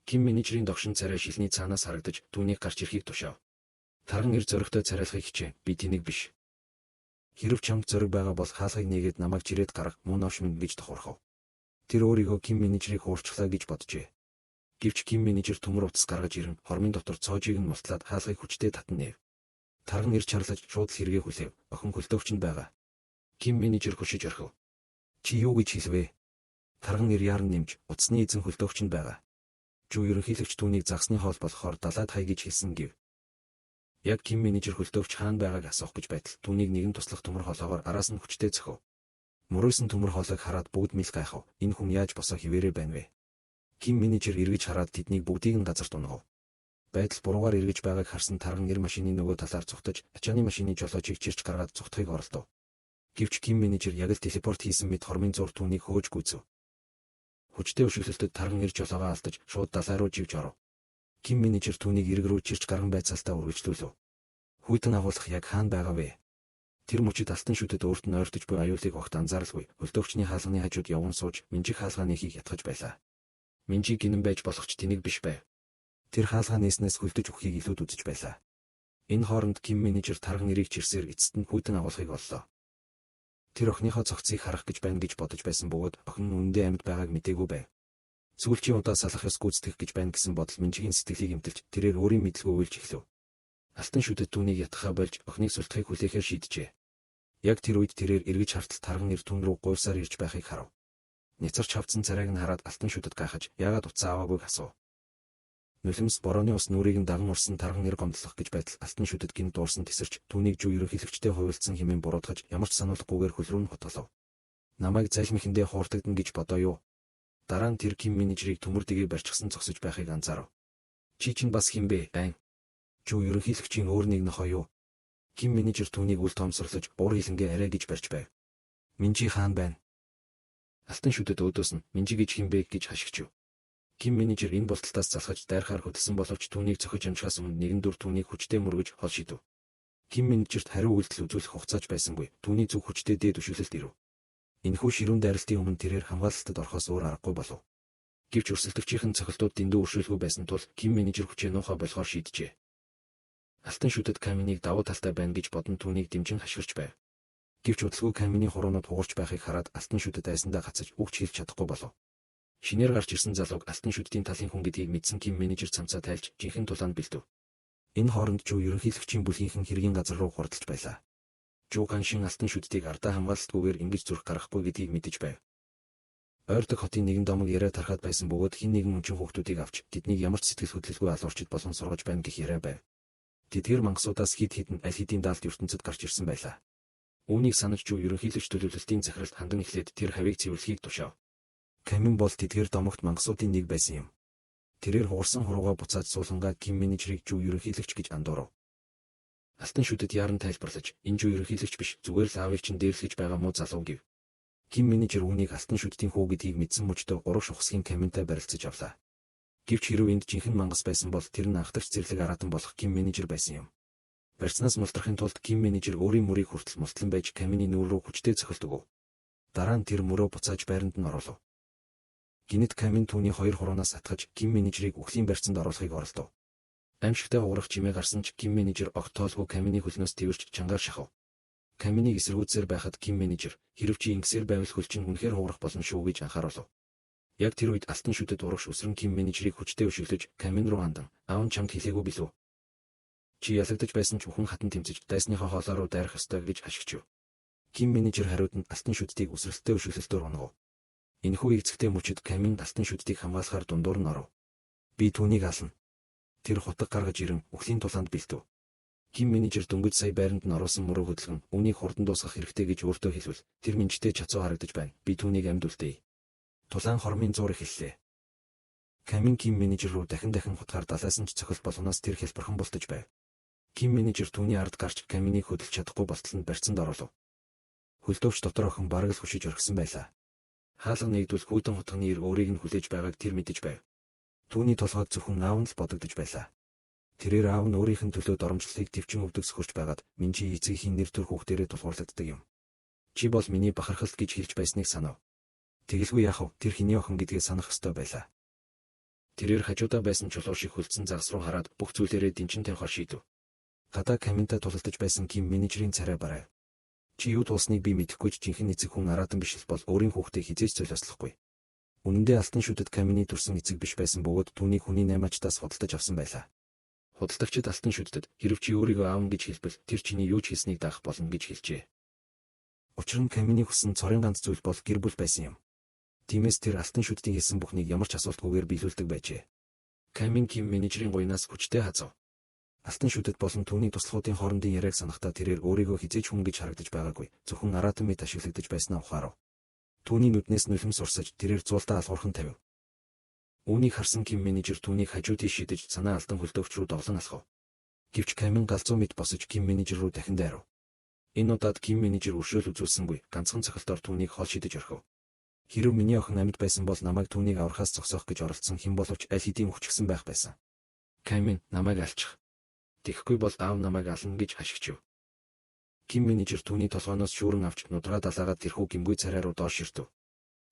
Ким менежерийн догшин царай шилний цаанаас харагдаж түүнийг гарч ирэхийг тушаав. Тарган нэр зөрөгтэй царайлахыг хичээ. Би тэнийг биш. Хэрв чамд зөрөг байгаа бол хаалгыг нээгээд намайг чирээд гарах мөн овш минь гэж тохуурхав. Тэр өөрийгөө Ким менежерийг хуурчлаа гэж боджээ. Гэвч Ким менежер төмөр утас гаргаж ирэн хормын дотор цоожийг нь мултлаад хаалгыг хүчтэй татан нээв. Тарган нэр чарлаж шууд хэргээ хүлээв. Охин хөлдөөгч нь байгаа. Ким менежер хөшиж орхив. Чи юу гэж хэлвэ? Тарган нэр яарн нэмж утасны эзэн хөлдөөгч нь байгаа. Жу ерөнхийлөгч түүнийг загсны хоол болохоор далаад хай гэж хэлсэн гэв. Яг Ким менежер хөлдөөгч хаана байгааг асуух гэж байтал түүнийг нэгэн туслах төмөр хоолоогоор араас нь хүчтэй цохив. Мөрөөсөн төмөр хоолойг хараад бүгд мэл гайхав. Энэ хүн яаж босоо хിവэрэ байна вэ? Ким менежер эргэж хараад тэднийг бүгдийг нь газарт унгав. Байдал буруугаар эргэж байгааг харсан тарган нэр машины нөгөө талаар цухтаж ачааны машины жолоочийг чирч гаргаад цухтахыг оролдов. Гэвч Ким менежер яг л телепорт хийсэн мэт хормын зур түүнийг хөөж гүйцэв. Хүчтэй өшөглөлтөд тарган нэр жолоогоо алдаж шууд далай руу живж оров. Ким менежер түүнийг эрг рүү чирч гарган байцаалтаа үргэлжлүүлв. Хүйтэн агуулах яг хаана байгаа вэ? Тэр мөчид алтан шүтэд өөрт нь ойртож буй аюулыг огт анзааралгүй. Хөлдөөгчний хаалганы хажууд явган сууж Минжиг хаалгаа нээхийг ятгаж байлаа. Минжиг гинэн байж болох ч тэнийг биш байв. Тэр хаалгаа нээснээс хөлдөж өгөхийг илүүд үзэж байлаа. Энэ хооронд Ким менежер тарган нэрийг чирсээр эцэст нь хүйтэн агуулахыг боллоо. Тэр охиныхоо цогцыг харах гэж байна гэж бодож байсан бөгөөд охин нь үндэ амьд байгааг мтээгүй байв. Сүүлчийн удаа салах ёс гүйцэтгэх гэж байна гэсэн бодол Минжигийн сэтгэлийг эмтэлж тэрээр өөрийн мэдлгүй уйлж эхлэв. Алтан шүтэд түүнийг ятгахаа болж охиныг султахыг хүлээхээр шийджээ. Яг тэр үед тэрээр эргэж хартал тарган нэр түн рүү гуйсаар ирж байхыг харав. Няцарч хавцсан царайг нь хараад алтан шүтэд гайхаж яагаад утсаа аваагүйг асуув. Нулимс борооны ус нүрийг нь даган урсан тарган нэр гомдлох гэж байтал алтан шүтэд гин дуурсан тесэрч түүнийг Жу ерөнхийлөгчтэй хувилцсан хэмээн буруутгаж ямар ч сануулгагүйгээр хөл рүү нь хотголов. Намайг залхимхэндээ хууртагдана гэж бодоо юу? Дараа нь тэр Ким менежерийг төмөр дэгээ барьчихсан зогсож байхыг анзаарав. Чи чинь бас хин бэ? Айн. Жу ерөнхийлөгчийн өөр нэг нохоо юу? Ким менежер түүнийг үл тоомсорлож уур хилэнгээ арай гэж барьж байв. Минжи хаан байна. Алтан шүтэд өөдөөс нь Минжи гэж хин бэ гэж хашгичв. Ким менежер энэ болтолтоос залхаж дайрахаар хөдөлсөн боловч түүнийг цохиж амжихаас өмнө нэгэн дүр түүнийг хүчтэй мөргөж хол шидэв. Ким менежерт хариу үйлдэл үзүүлэх хугацаач байсангүй. Түүний зүг хүчтэй дээд өшөөлөлт ирэв. Энэхүү ширүүн дайралтын өмнө тэрээр хамгаалалтад орохоос өөр аргагүй болов. Гэвч өрсөлдөгчийн цохилтууд дэндүү өршөөлгүй байсан тул Ким менежер хүчээ нуухай болохоор шийджээ. Алтан шүтэд каминыг давуу талтай байна гэж бодон түүнийг дэмжин хашгирч байв. Гэвч удалгүй камины хуруунууд хугарч байхыг хараад алтан шүтэд айсандаа гацаж үгч хэлж чадахгүй болов. Шинээр гарч ирсэн залууг алтан шүтдийн талын хүн гэдгийг мэдсэн Ким менежер цамцаа тайлж жинхэнэ тулаанд бэлдэв. Энэ хооронд Жу ерөнхийлөгчийн бүлгийнхэн хэргийн газар руу хурдалж байлаа. Жу Ганшин алтан шүтдийг ардаа хамгаалалтгүйгээр ингэж зүрх гарахгүй гэдгийг мэдэж байв. Ойрдог хотын нэгэн домог яриа тархаад байсан бөгөөд хин нэгэн мөнчин хүүхдүүдийг авч тэднийг ямар ч сэтгэл хөдлөлгүй алуурчид болон сургаж байна гэх яриа байв. Тэдгээр мангасуудаас хэд хэдэн аль хэдийн даалт ертөнцид гарч ирсэн байлаа. Үүнийг санаж Жу ерөнхийлөгч төлөвлөлтийн захиралд хандан эхлээд тэр хавийг цэвэрлэхийг тушаав. Камин бол тэдгээр домогт мангасуудын нэг байсан юм. Тэрээр хугарсан хуруугаа буцаад суулгангаа Ким менежерийг Жу ерөнхийлөгч гэж андуурав. Алтан шүтэд яаран тайлбарлаж энэ Жу ерөнхийлөгч биш зүгээр л аавыг чинь дээрлэж байгаа муу залуу гэв. Ким менежер үүнийг алтан шүдтийн хүү гэдгийг мэдсэн мөчтөө гурав шухсгийн каминтай барилцаж авлаа. Гэвч хэрв энд жинхэнэ мангас байсан бол тэр нь анхдагч зэрлэг аратан болох Ким менежер байсан юм. Барьцнаас мултрахын тулд Ким менежер өөрийн мөрийг хүртэл мултлан байж камины нүүр рүү хүчтэй цохилдог. Дараа нь тэр мөрөө буцааж байранд нь оруулав. Гинэт камин түүний хоёр хуруунаас атгаж Ким менежерийг үхлийн барьцанд оруулахыг оролдов. Аимшигтай уурах чимээ гарсан ч Ким менежер огт тоолгүй камины хөлнөөс тэрвэрч чангаар шахав. Каминыг эсэргүүцсээр байхад Ким менежер хэрв чи ингэсээр байвал хөл чинь үнэхээр хуурах болно шүү гэж анхааруулав. Яг тэр үед алтан шүдэд урагш үсрэн Ким менежерийг хүчтэй өшөглөж камин руу хандан аав нь чамд хэлээгүй билүү. Чи ялагдаж байсан ч бүхэн хатан тэмцэж дайсныхаа хоолой руу дайрах ёстой гэж ашигчв. Ким менежер хариуд нь алтан шүдтийг үсрэлттэй өшөглөлтөөр унагав. Энэхүү игцэгтэй мөчөд камин алтан шүдтийг хамгаалахаар дундуур нь оров. Би түүнийг ална. Тэр хутаг гаргаж ирэн үхлийн тулаанд бэлдэв. Ким менежер дөнгөж сая байранд нь оруулсан мөрөө хөдөлгөн үүнийг хурдан дуусгах хэрэгтэй гэж өөртөө хэлвэл тэр минжтэй чацуу харагдаж байна. Би түүнийг амьд үлдээе. Тулаан хормын зуур эхэллээ. Камин Ким менежер рүү дахин хутгаар далайсан ч цохилт болгоноос тэр хэлбэрхэн бултаж байв. Ким менежер түүний ард гарч каминыг хөдөлж чадахгүй болтол нь барьцанд оруулав. Хөлдөвч дотор охин бараг л хүшиж орхисон байлаа. Хаалга нэгдвэл хүйдэн хутганы ир өөрийг нь хүлээж байгааг тэр мэдэж байв. Түүний толгойд зөвхөн аав нь л бодогдож байлаа. Тэрээр аав нь өөрийнх нь төлөө доромжлолыг төвчин өвдөг сөхөрч байгаад Минжи эцгийн нэр төр хүүхдэрээ тулгуурлагддаг юм. Чи бол миний бахархалт гэж хэлж байсныг санав. Тэгэлгүй яах вэ? Тэр хэний охин гэдгээ санах ёстой байлаа. Тэрээр хажуудаа байсан чулуу шиг хөлдсөн загас руу хараад бүх зүйлээрээ дэнчин тавихаар шийдэв. Гадаа каминтай тулалдаж байсан Ким менежерийн царай барай. Чи юу туусныг би мэдэхгүй ч жинхэнэ эцэг хүн аратан биш л бол өөрийн хүүхдээ хизээж золиослохгүй. Үнэндээ алтан шүдэд камины төрсэн эцэг биш байсан бөгөөд түүнийг хүний наймаачтаас худалдаж авсан байлаа. Худалдагчид алтан шүддэд хэрв чи өөрийгөө аавн гэж хэлбэл тэр чиний юу ч хийснийг даах болно гэж хэлжээ. Учир нь камины хүссэн цорын ганц зүйл бол гэр бүл байсан юм. Тиймээс тэр алтан шүддийн хийсэн бүхнийг ямар ч асуултгүйгээр биелүүлдэг байжээ. Камин Ким менежерийн гуйнаас хүчтэй хазав. Алтан шүдэд болон түүний туслахуудын хоорондын яриаг санахдаа тэрээр өөрийгөө хизээж хүн гэж харагдаж байгаагүй. Зөвхөн аратан мэд ашиглагдаж байснаа ухаарав. Түүний нүднээс нулимс сурсаж тэрээр зуулдаа алгуурхан тавив. Үүнийг харсан Ким менежер түүнийг хажуудыг шидэж санаа алдан хөлдөвч рүү довлон алхав. Гэвч камин галзуу мэд босож Ким менежер рүү дахин дайрав. Энэ удаад Ким менежер өршөөл үзүүлсэнгүй, ганцхан цохилтоор түүнийг хол шидэж орхив. Хэрв миний охин амьд байсан бол намайг түүнийг аврахаас зогсоох гэж оролдсон хэн боловч аль хэдийн хүчгсэн байх байсан. Камин намайг алчих. Тэгэхгүй бол аав намайг ална гэж ашигчив. Ким менежер түүний толгойноос шүүрэн авч нудраа далаагаад тэрхүү гимгүй царай руу доош ширтв.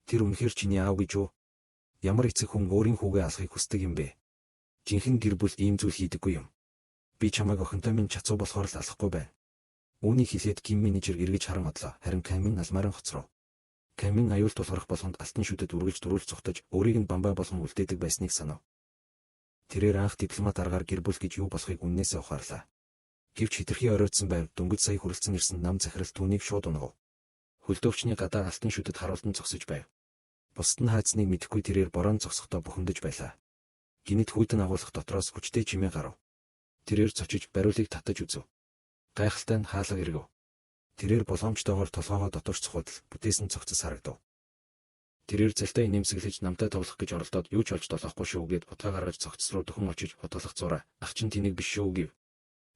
Тэр үнэхээр чиний аав гэж үү? Ямар эцэг хүн өөрийн хүүгээ алахыг хүсдэг юм бэ? Жинхэнэ гэр бүл ийм зүйл хийдэггүй юм. Би чамайг охинтой минь чацуу болохоор л алахгүй байна. Үүнийг хэлээд Ким менежер эргэж харан одлоо. Харин камин алмарын хоцров. Камин аюул тулгарх болгонд алтан шүдэд үргэлж дөрүүлж цухтаж өөрийг нь бамбай болгон үлдээдэг байсныг санав. Тэрээр анх дипломат аргаар гэр бүл гэж юу болохыг үннээсээ ухаарлаа. Гэвч хитрхи оройтсон байв дөнгөж сая хүрэлцэн ирсэн нам захирал түүнийг шууд унагав. Хөлдөвчний гадаа алтан шүдэд харуулдан зогсож байв. Бусд нь хаацныг мэдэхгүй тэрээр борон зогсохдоо бухимдаж байлаа. Гинэт хүйдэн агуулгах дотроос хүчтэй чимээ гарав. Тэрээр цочиж бариулыг татаж үзв. Гайхалтай нь хаалга эргэв. Тэрээр болгоомжтойгоор толгоогоо доторч цохвол бүтээсэн цогцос харагдав. Тэрээр залтай нэмсэглэж намтай тоглох гэж оролдоод юу ч олж долоохгүй шүү гэд утгаа гаргаж цогцос руу дөхөн очиж хотолох зураа. Ах чин тэнийг биш шүү гэв.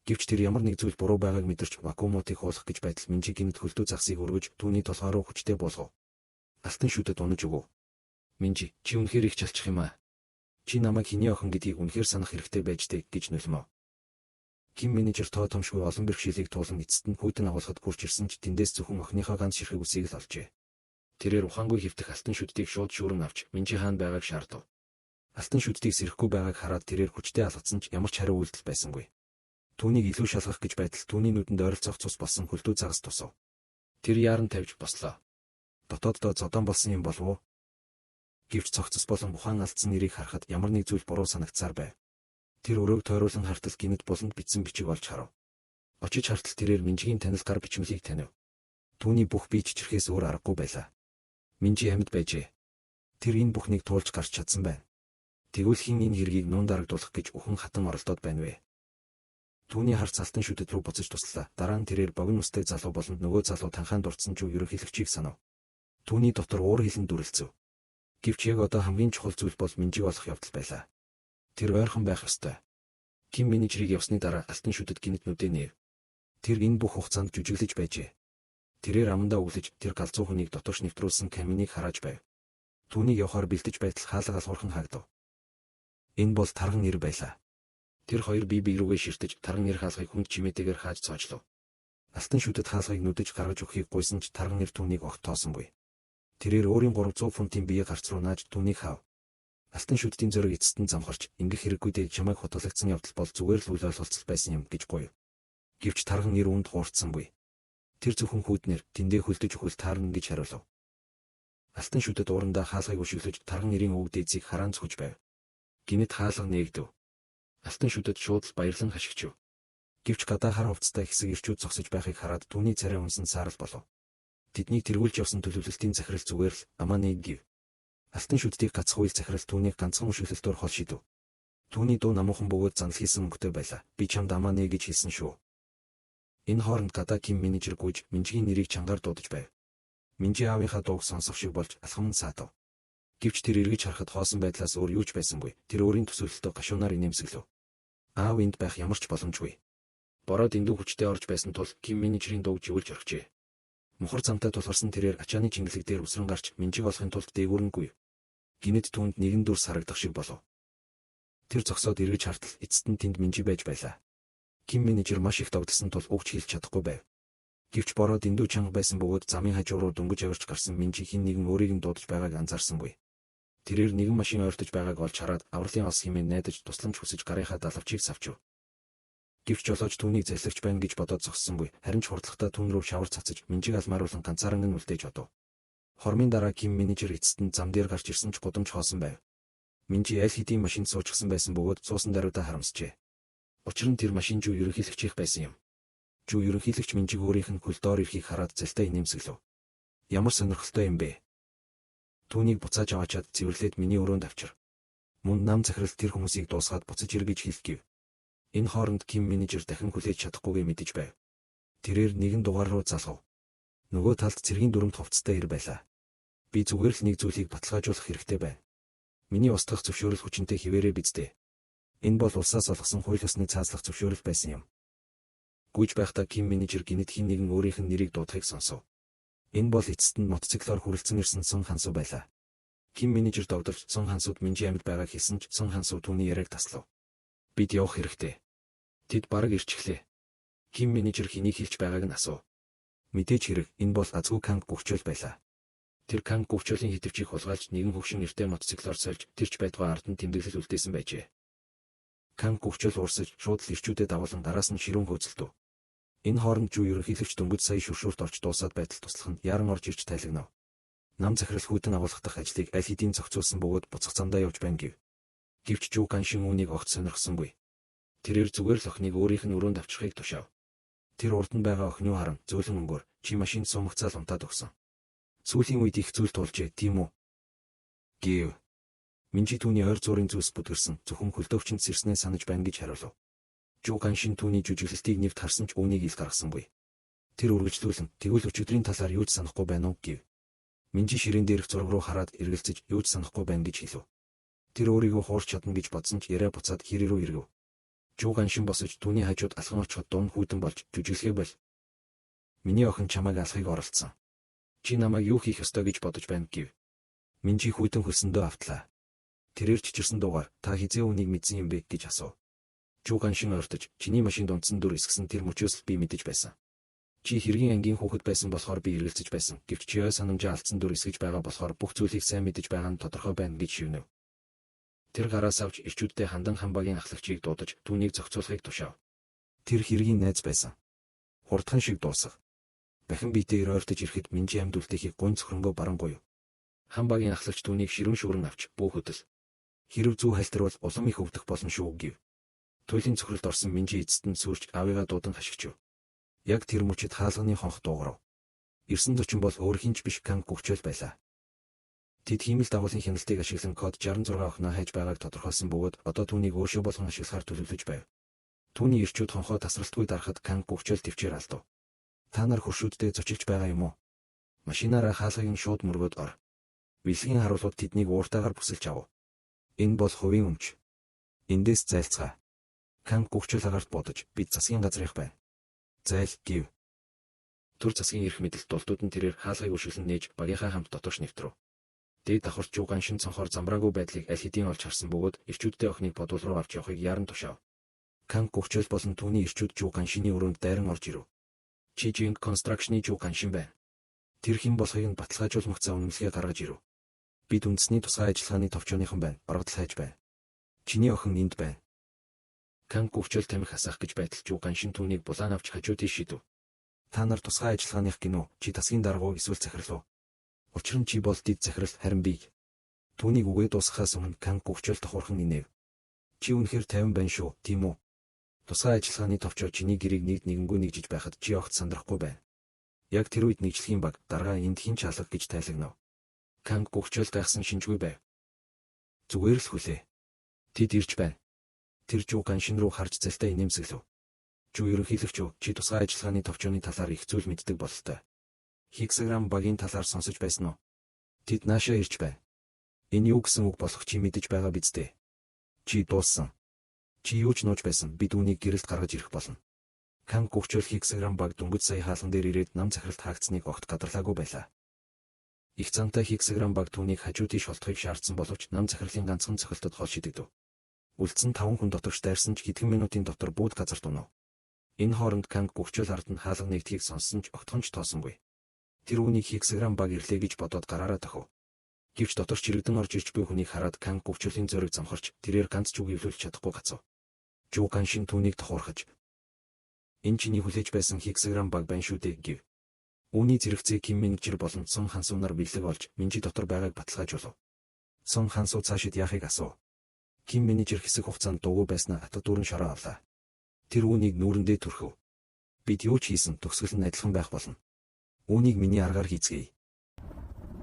Гэвч тэр ямар нэг зүйл буруу байгааг мэдэрч вакуумуудыг хуулах гэж байтал Минжи гинэт хөлдөө загсыг өргөж түүний толгой руу хүчтэй болгов. Алтан шүдэд унаж өгөв. Минжи, чи үнэхээр их чалчих юм аа. Чи намайг хэний охин гэдгийг үнэхээр санах хэрэгтэй байж дээ гэж нулимов. Ким менежер тоо томшгүй олон бэрхшээлийг туулан эцэст нь хүйдэн агуулгад хурж ирсэн ч тэндээс зөвхөн охиныхоо ганц ширхэг үсийг л олжээ. Тэрээр ухаангүй хөвтөх алтан шүддийг шууд шүүрэн авч Минжи хаан байгааг шаардав. Алтан шүддийг сэрэхгүй байгааг хараад тэрээр хүчтэй алгацсан ч ямар ч хариу үйлдэл байсангүй. Түүнийг илүү шалгах гэж байтал түүний нүдэнд ойролцоох цус болсон хөлдөө загас тусав. Тэр яаран тавьж бослоо. Дотооддоо зодон болсон юм болов уу? Гэвч цогцос болон ухаан алдсан нэрийг харахад ямар нэг зүйл буруу санагдсаар байв. Тэр өрөөг тойруулан хартал гинэт буланд бичсэн бичиг олж харав. Очиж хартал тэрээр Минжигийн танил гар бичмэлийг танив. Түүний бүх бие чичрэхээс өөр аргагүй байлаа. Минжи амьд байжээ. Тэр энэ бүхнийг туулж гарч чадсан байна. Тэгвэл хин энэ хэргийг нуун дарагдуулах гэж ухан хатан оролдоод байна вэ? Түүний харц алтан шүдэд рүү буцаж туслаа. Дараа нь тэрээр богино устай залуу болон нөгөө залуу танхаан дурдсан ч ерөнхийлөгчийг санав. Түүний дотор уур хилэн дүрлцэв. Гэвч яг одоо хамгийн чухал зүйл бол Минжиг олох явдал байлаа. Тэр ойрхон байх ёстой. Ким менежерийг явсны дараа алтан шүдэд гинэт нүдээ нээв. Тэр энэ бүх хугацаанд жүжиглэж байжээ. Тэрээр амандаа өглөж тэр галзуу хүнийг дотоош нэвтрүүлсэн каминыг хараад байв. Түүнийг явахаар бэлдэж байтал хаалга алхуурхан хаагдав. Энэ бол тарган нэр байлаа. Тэр хоёр бие рүүгээ ширтэж тарган нэр хаалгыг хүнд чимээтэйгээр хааж цоочлов. Алтан шүдэд хаалгыг нүдэж гаргаж өгөхийг гуйсан ч тарган нэр түүнийг огт тоосонгүй. Тэрээр өөрийн 300 фунтын бие гарц руу нааж түүнийг хаав. Алтан шүдтийн зөрөг эцэст нь замхарч ингэх хэрэггүй дээ чамайг хотолгдсон явдал бол зүгээр л үл ойлголцол байсан юм гэж гуйв. Гэвч тарган нэр үүнд хуурцсангүй. Тэр зөвхөн хүүднэр тэндээ хөлдөж өгвөл таарна гэж хариулав. Алтан шүдэд уурандаа хаалгыг өшөглөж тарган нэрийн өвөг дээдсийг хараан цохиж байв. Гинэт хаалга нээгдэв. Алтан шүдэд шууд л баярлан хашигчив. Гэвч гадаа хар хувцастай хэсэг ирчүүд зогсож байхыг хараад түүний царай унсан саарал болов. Тэднийг тэргүүлж явсан төлөвлөлтийн захирал зүгээр л амаа нэг гив. Алтан шүдтийг гацх үйл захирал түүнийг ганцхан өшөглөлтөөр хол шидэв. Түүний дуу намуухан бөгөөд занал хийсэн мөнгөтэй байлаа. Би чамд амаа нэ гэж хэлсэн шүү. Энэ хооронд гадаа Ким менежер гүйж Минжигийн нэрийг чангаар дуудаж байв. Минжи аавынхаа дууг сонсох шиг болж алхам нь саатав. Гэвч тэр эргэж харахад хоосон байдлаас өөр юу ч байсангүй. Тэр өөрийн төсөөлөлтөд гашуунаар инээмсэглэв. Аав энд байх ямар ч боломжгүй. Бороо дэндүү хүчтэй орж байсан тул Ким менежерийн дууг живүүлж орхижээ. Мухар замтай тулгарсан тэрээр ачааны чингэлэг дээр үсрэн гарч Минжиг олохын тулд дээгүүрэнгүй. Гинэд түүнд нэгэн дүрс харагдах шиг болов. Тэр зогсоод эргэж хартал эцэст нь тэнд Минжи байж байлаа. Ким менежер маш их догдсон тул угч хэлж чадахгүй байв. Гэвч бороо дэндүү чанга байсан бөгөөд замын хажуу руу дөнгөж яварч гарсан Минжи хин нэгэн өөрийг нь дуудаж байгааг анзаарсангүй. Тэрээр нэгэн машин ойртож байгааг олж хараад авралын ос хэмээн найдаж тусламж хүсэж гарынхаа далавчийг савчив. Гэвч жолооч түүнийг залхирч байна гэж бодоод зогссонгүй. Харин ч хурдлагатай түүн рүү шавар цацаж Минжиг алмааруулан ганцаараа үлдээж одов. Хормын дараа Ким менежер эцэст нь зам дээр гарч ирсэн ч гудамж хоосон байв. Минжи аль хэдийн машинд суучихсан байсан бөгөөд суусан даруйдаа харамсжээ. Учир нь тэр машин жуу ерөнхийлөгчийнх байсан юм. Жуу ерөнхийлөгч Минжиг өөрийнх нь хөл доор ирэхийг хараад залтай инээмсэглэв. Ямар сонирхолтой юм бэ? Түүнийг буцааж аваачаад цэвэрлээд миний өрөөнд авчир. Мөн нам захирал тэр хүмүүсийг дуусгаад буцаж ир гэж хэлгэв. Энэ хооронд Ким менежер дахин хүлээж чадахгүйгээ мэдэж байв. Тэрээр нэгэн дугаар руу залгав. Нөгөө талд цэргийн дүрмд хувцастай ир байлаа. Би зүгээр л нэг зүйлийг баталгаажуулах хэрэгтэй байна. Миний устгах зөвшөөрөл хүчинтэй хിവэрэ биздээ. Энэ бол улсаас олгосон хууль ёсны цаазлах зөвшөөрөл байсан юм. Гүйж байхдаа Ким менежер гинэд хин нэгэн өөрийнх нь нэрийг дуудахыг сонсов. Энэ бол эцэст нь мотоциклоор хүрэлцэн ирсэн Сон Хансу байлаа. Ким менежер догдолж Сон Хансууд Минжи амьд байгааг хэлсэн ч Сон Хансу түүний яриаг таслав. Бид явах хэрэгтэй. Тэд бараг ирчихлээ. Ким менежер хэнийг хэлж байгааг нь асуув. Мэдээж хэрэг энэ бол азгүй Канг гүвчөл байлаа. Тэр Канг гүвчөлийн хитвчийг хулгайлж нэгэн хөвшин нэртэй мотоциклоор сольж тэрч байтугай ард нь тэмдэглэл үлдээсэн байжээ. Канг гүвчөл уурсаж шууд л ирчүүдэд дагуулan дараас нь ширүүн хөөцөлдөв. Энэ хооронд жуу ерөнхийлөгч дөнгөж сая шүршүүрт орж дуусаад байтал туслах нь яран орж ирж тайлагнав. Нам захирал хүйтэн агуулгах дахь ажлыг аль хэдийн зохицуулсан бөгөөд буцах замдаа явж байна гэв. Гэвч Жуу Ганшин үүнийг огт сонирхсонгүй. Тэрээр зүгээр л охиныг өөрийнх нь өрөөнд авчрахыг тушаав. Тэр урд нь байгаа охины харан зөөлөн өнгөөр чи машинд сумагцаал унтаад өгсөн. Сүүлийн үед их зүйл тулжээ, тийм үү? Гэв. Минжи түүний ойр зуурын зүйлс бүдгэрсэн зөвхөн хөлдөөвчөнд сэрснээ санаж байна гэж хариулав. Жуу Ганшин түүний жүжиглэлтийг нэвт харсан ч үүнийг ил гаргасангүй. Тэр үргэлжлүүлэн тэгвэл өчигдрийн талаар юу ч санахгүй байна уу гэв. Минжи ширээн дээрх зураг руу хараад эргэлзэж юу ч санахгүй байна гэж хэлв. Тэр өөрийгөө хуурч чадна гэж бодсон ч яриа буцаад хэрэг рүү ирэв. Жуу Ганшин босож түүний хажууд алхан очиход дунд хүйтэн болж жүжиглэхээ бол. Миний охин чамайг алхахыг оролдсон. Чи намайг юу хийх ёстой гэж бодож байна гэв. Минжи хүйтэн хөлсөндөө автлаа. Тэрээр чичирсэн дуугаар та хизээ үнийг мэдсэн юм бэ гэж асуув. Жуу Ганшин ойртож чиний машинд унтсан дүр эсгсэн тэр мөчөөс би мэдэж байсан. Чи хэргийн ангийн хүүхэд байсан болохоор би эргэлзэж байсан. Гэвч чи ой санамжаа алдсан дүр эсгэж байгаа болохоор бүх зүйлийг сайн мэдэж байгаа нь тодорхой байна гэж шивнэв. Тэр гараас авч ирчүүддээ Хандан Хамбагийн ахлагчийг дуудаж түүнийг зохицуулахыг тушаав. Тэр хэргийн найз байсан. Хурдхан шиг дуусах. Бахин биетээр ойртож ирэхэд Минжи амьд үлдэхийг гун цөхрөнгөө барангуй. Хамбагийн ахлагч түүнийг ширүүн шүрэн авч бөөхөдөл. Хэрв зүү хальтар бол улам их өвдөх болно шүү гэв. Туйлын цөхрөлд орсон Минжи эцэст нь сүрч аавыгаа дуудан хашигчв. Яг тэр мөчид хаалганы хонх дуугарав. 940 бол өөр хинч биш Канг гүвчөл байлаа. Тэд хиймэл дагуулын хяналтыг ашиглан код 66 охиноо хайж байгааг тодорхойлсон бөгөөд одоо түүнийг өөршөө болгон ашиглахаар төлөвлөж байв. Түүний ирчүүд хонхоо тасралтгүй дарахад Канг гүвчөл төвчээр алдав. Та нар хуршүүддээ зочилж байгаа юм уу? Машинаараа хаалгыг нь шууд мөргөөд ор. Бэлгийн харуулууд тэднийг ууртаагаар бүсэлж ав. Энэ бол хувийн өмч. Эндээс зайлцгаа. Канг гүвчөл агарт бодож бид засгийн газрынх байна. Зайл гэв. Түр засгийн эрх мэдэлт дулдууд нь тэрээр хаалгыг өшөглөн нээж багийнхаа хамт дотоош нэвтрв. Дээд давхарч Жууган шин цонхоор замбраагүй байдлыг аль хэдийн олж харсан бөгөөд ирчүүдтэй охиныг бодвол руу авч явахыг яран тушаав. Канг гүгчэл болон түүний ирчүүд Жууган шиний өрөөнд дайран орж ирэв. Чи Жинг Construction-ы Жууган шин байна. Тэр хэн болохыг нь баталгаажуулмах за үнэмлэгээ гаргаж ирэв. Бид үндэсний тусгай ажиллагааны товчооныхон байна. Баргадал хайж байна. Чиний охин энд байна. Канг гүгчэл тамхи хасах гэж байтал Жууган шин түүнийг булаан авч хажуу тийш шидэв. Та нар тусгай ажиллагааных гинөө чи тасгийн даргуу эсвэл захирал уу? Учир нь чи бол дид захирал харин би. Түүнийг үгээ дуусгахаас өмнө Канг гүгчэл тохуурхан инэв. Чи үнэхээр 50 байна шүү, тийм үү? Тусгай ажиллагааны товчоо чиний гэрийг нэггүй нэгжиж байхад чи огт сандрахгүй байна. Яг тэр үед нэгжлэхийн баг даргаа энд хин ч алга гэж тайлагнав. Канг гүгчэл гайхсан шинжгүй байв. Зүгээр л хүлээ. Тэд ирж байна. Тэр Жууган шин рүү харж залтай инээмсэглэв. Жуу ерөнхийлөгч юу, чи тусгай ажиллагааны товчооны талаар их зүйл мэддэг бололтой. Хексаграм багийн талаар сонсож байсан уу? Тэд наашаа ирж байна. Энэ юу гэсэн үг болох чи мэдэж байгаа биз дээ. Чи дууссан. Чи юу ч нууж байсан, бид үүнийг гэрэлд гаргаж ирэх болно. Канг гүгчэл Хексаграм баг дөнгөж сая хаалган дээр ирээд нам захиралд хаагдсныг огт гадарлаагүй байлаа. Их цантай Хексаграм баг түүнийг хажуу тийш холтохыг шаардсан боловч нам захирлын ганцхан цохилтод хол шидэгдэв. Үлдсэн 5 хүн дотогш дайрсан ч хэдхэн минутын дотор бууд газар тунав. Энэ хооронд Канг гүгчэл ард нь хаалга нэгдхийг сонссон ч огтхонч тоосонгүй. Тэр үүнийг Хексаграм баг ирлээ гэж бодоод гараараа тохив. Гэвч дотор чирэгдэн орж ирж буй хүнийг хараад Канг гүгчлийн зориг замхарч тэрээр ганц ч үг эвлүүлж чадахгүй гацав. Жууган шин түүнийг тохуурхаж энэ чиний хүлээж байсан Хексаграм баг байна шүү дээ гэв. Үүний зэрэгцээ Ким менежер болон Сон Хансуу нар бэлэг олж Минжи дотор байгааг баталгаажуулав. Сон Хансуу цаашид яахыг асуув. Ким менежер хэсэг хугацаанд дуугүй байснаа хатад дүүрэн шороо авлаа. Тэр үүнийг нүүрэндээ түрхв. Бид юу ч хийсэн төгсгөл нь адилхан байх болно. Үүнийг миний аргаар хийцгээе.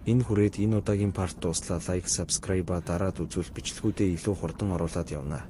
Энэ хүрээд энэ удаагийн парт дуслаа. Лайк, subscribe-а дараад үзвэл бичлэгүүдээ илүү хурдан оруулаад явна.